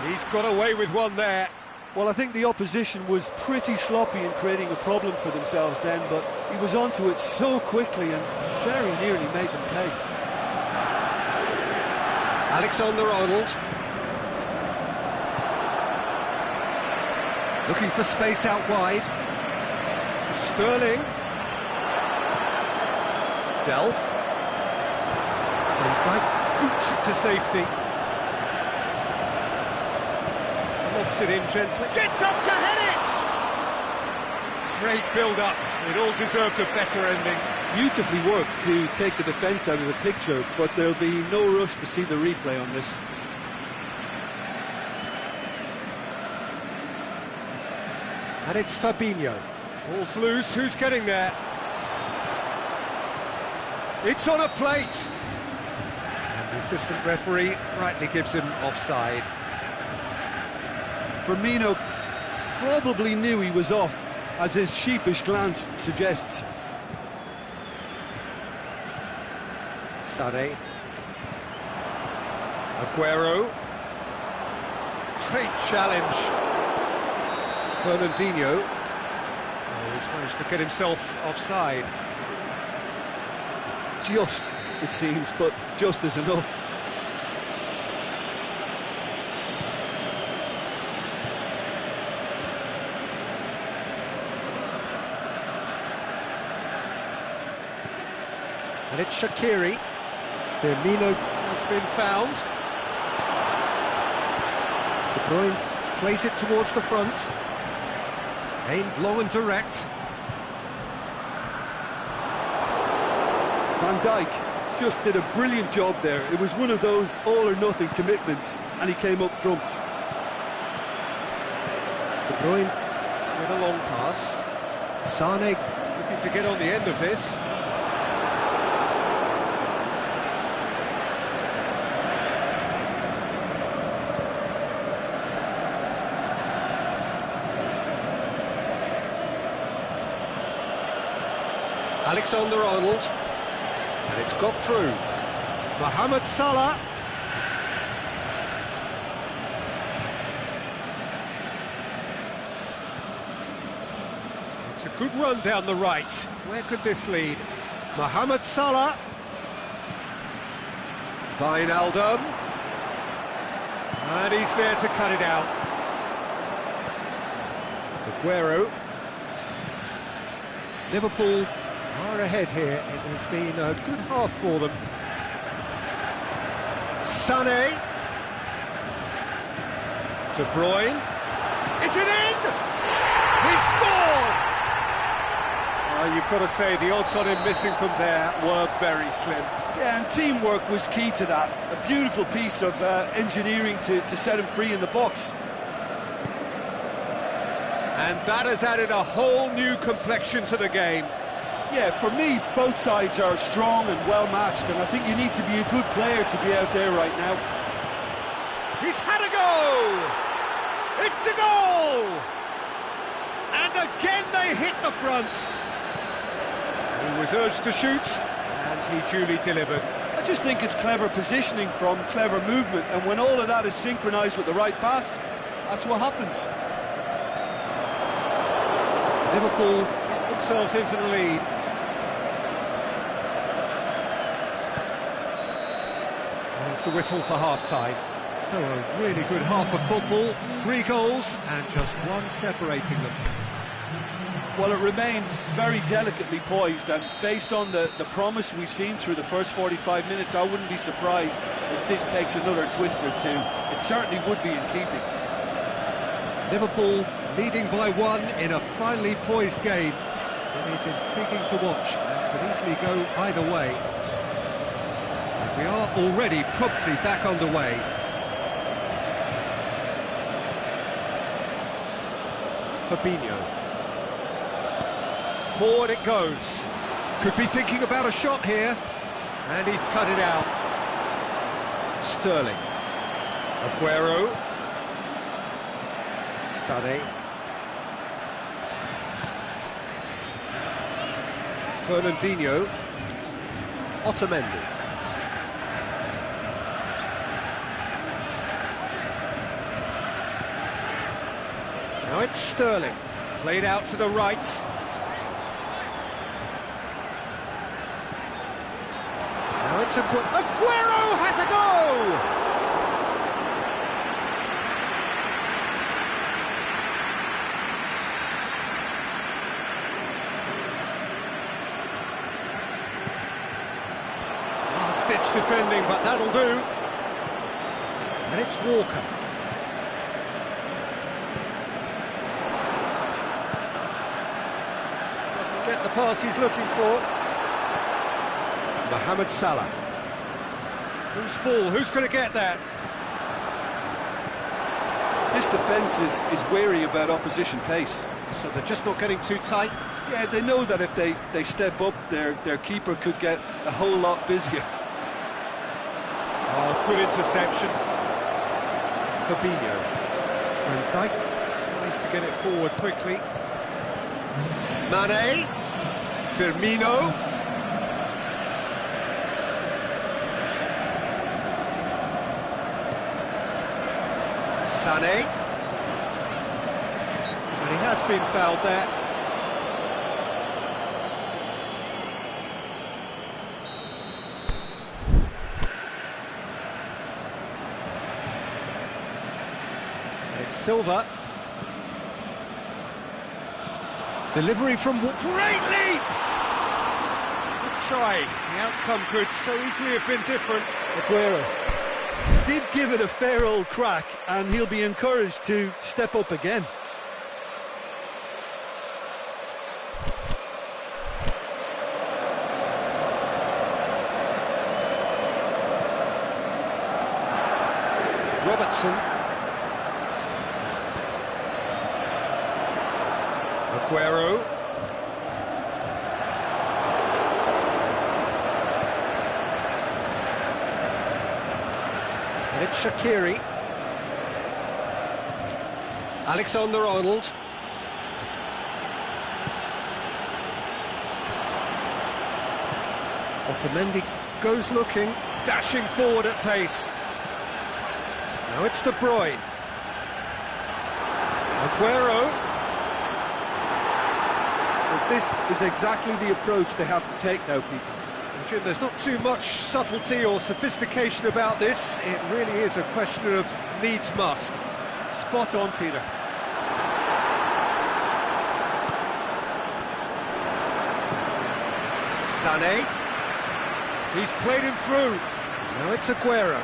He's got away with one there. Well, I think the opposition was pretty sloppy in creating a problem for themselves then, but he was onto it so quickly and very nearly made them pay. Alexander-Arnold. Looking for space out wide. Sterling. Delph. Van Dijk boots it to safety. Lobs it in gently. Gets up to head it! Great build-up. It all deserved a better ending. Beautifully worked to take the defence out of the picture, but there'll be no rush to see the replay on this. And it's Fabinho. Ball's loose, who's getting there? It's on a plate! And the assistant referee rightly gives him offside. Firmino probably knew he was off, as his sheepish glance suggests. Sané. Aguero. Great challenge. Fernandinho. Oh, he's managed to get himself offside. Just, it seems, but just is enough. And it's Shaqiri. Firmino has been found. De Bruyne plays it towards the front. Aimed long and direct. Van Dijk just did a brilliant job there. It was one of those all-or-nothing commitments, and he came up trumps. De Bruyne with a long pass. Sané looking to get on the end of this. Alexander-Arnold, and it's got through. Mohamed Salah. It's a good run down the right. Where could this lead? Mohamed Salah. Wijnaldum. And he's there to cut it out. Aguero. Liverpool are ahead here. It has been a good half for them. Sané. De Bruyne. Is it in? He scored! You've got to say the odds on him missing from there were very slim. Yeah, and teamwork was key to that. A beautiful piece of engineering to set him free in the box. And that has added a whole new complexion to the game. Yeah, for me, both sides are strong and well-matched, and I think you need to be a good player to be out there right now. He's had a go! It's a goal! And again they hit the front. He was urged to shoot, and he duly delivered. I just think it's clever positioning from clever movement, and when all of that is synchronised with the right pass, that's what happens. Liverpool get themselves into the lead. There's the whistle for half-time. So a really good half of football, 3 goals and just one separating them. Well, it remains very delicately poised, and based on the promise we've seen through the first 45 minutes, I wouldn't be surprised if this takes another twist or two. It certainly would be in keeping. Liverpool leading by 1 in a finely poised game. It is intriguing to watch and could easily go either way. And we are already promptly back underway. Fabinho. Forward it goes. Could be thinking about a shot here. And he's cut it out. Sterling. Aguero. Sané. Fernandinho. Otamendi. Now it's Sterling. Played out to the right. Now it's Aguero has a go! Last-ditch defending, but that'll do. And it's Walker. Doesn't get the pass he's looking for. Mohamed Salah. Who's ball? Who's going to get that? This defence is wary about opposition pace. So they're just not getting too tight. Yeah, they know that if they step up, their keeper could get a whole lot busier. Oh, good interception. Fabinho. Van Dijk tries to get it forward quickly. Mane. Firmino. Sané. And he has been fouled there. It's Silva. Delivery from... Great leap! Good try. The outcome could so easily have been different. Aguero did give it a fair old crack, and he'll be encouraged to step up again. Robertson. Aguero. And it's Shaqiri. Alexander-Arnold. Otamendi goes looking, dashing forward at pace. Now it's De Bruyne. Aguero. Well, this is exactly the approach they have to take now, Peter. Jim, there's not too much subtlety or sophistication about this. It really is a question of needs must. Spot on, Peter. Sané. He's played him through. Now it's Aguero.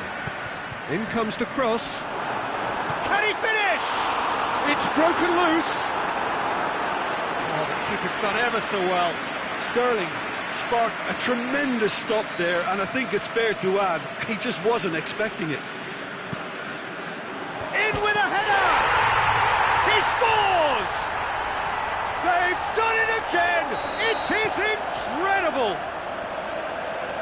In comes the cross. Can he finish? It's broken loose. Oh, the keeper's done ever so well. Sterling sparked a tremendous stop there, and I think it's fair to add, he just wasn't expecting it. In with a header! He scores! They've done it again! It is incredible!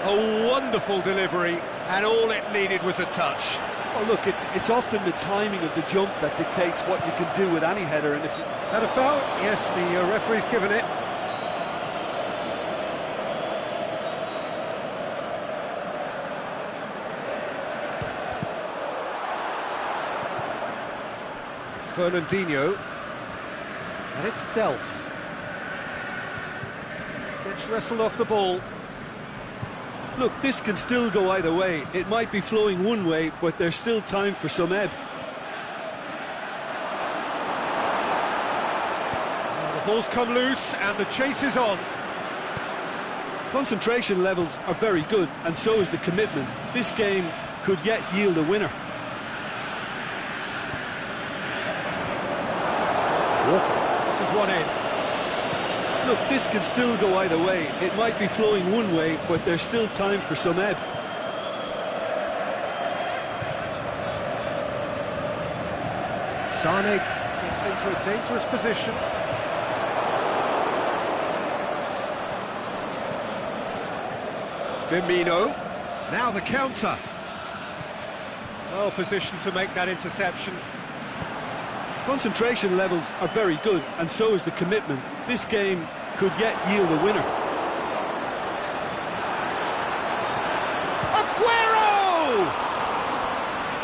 A wonderful delivery, and all it needed was a touch. Oh, look, it's often the timing of the jump that dictates what you can do with any header, and if you... Had a foul? Yes, the referee's given it. Fernandinho, and it's Delph. Gets wrestled off the ball. Look, this can still go either way. It might be flowing one way, but there's still time for some ebb. The ball's come loose, and the chase is on. Concentration levels are very good, and so is the commitment. This game could yet yield a winner. This is one in. Look, this can still go either way. It might be flowing one way, but there's still time for some ebb. Sané gets into a dangerous position. Firmino. Now the counter. Well positioned to make that interception. Concentration levels are very good, and so is the commitment. This game could yet yield a winner. Aguero!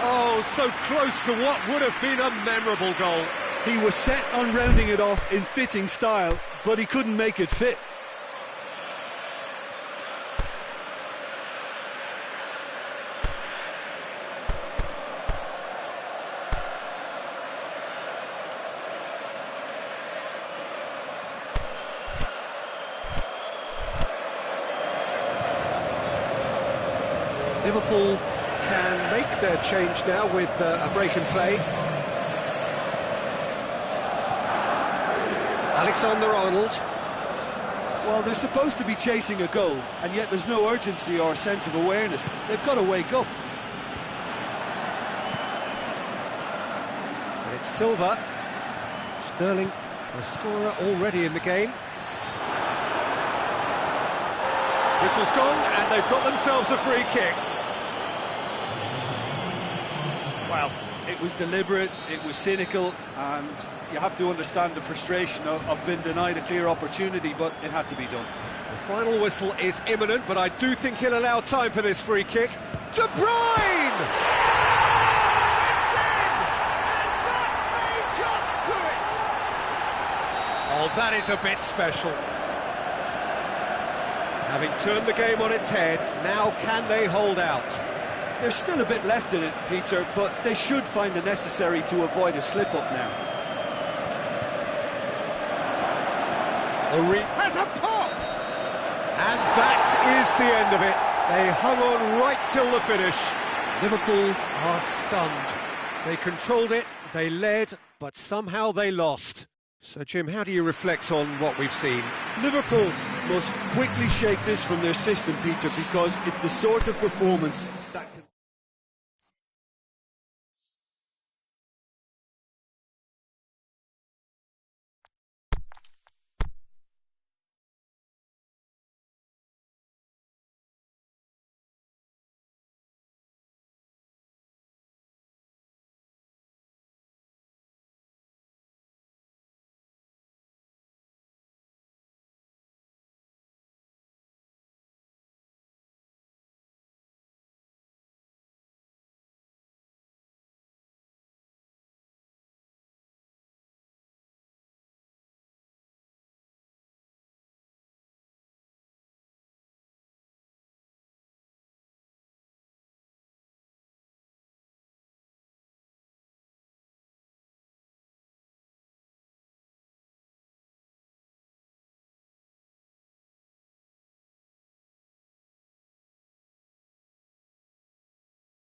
Oh, so close to what would have been a memorable goal. He was set on rounding it off in fitting style, but he couldn't make it fit. Liverpool can make their change now with a break in play. Alexander-Arnold. Well, they're supposed to be chasing a goal, and yet there's no urgency or sense of awareness. They've got to wake up. And it's Silva. Sterling, the scorer already in the game. Whistle's gone, and they've got themselves a free kick. Well, it was deliberate, it was cynical, and you have to understand the frustration of being denied a clear opportunity, but it had to be done. The final whistle is imminent, but I do think he'll allow time for this free kick. De Bruyne! It's in! And that may just do it! Oh, that is a bit special. Having turned the game on its head, now can they hold out? There's still a bit left in it, Peter, but they should find the necessary to avoid a slip-up now. Ori has a pop! And that is the end of it. They hung on right till the finish. Liverpool are stunned. They controlled it, they led, but somehow they lost. So, Jim, how do you reflect on what we've seen? Liverpool must quickly shake this from their system, Peter, because it's the sort of performance that can...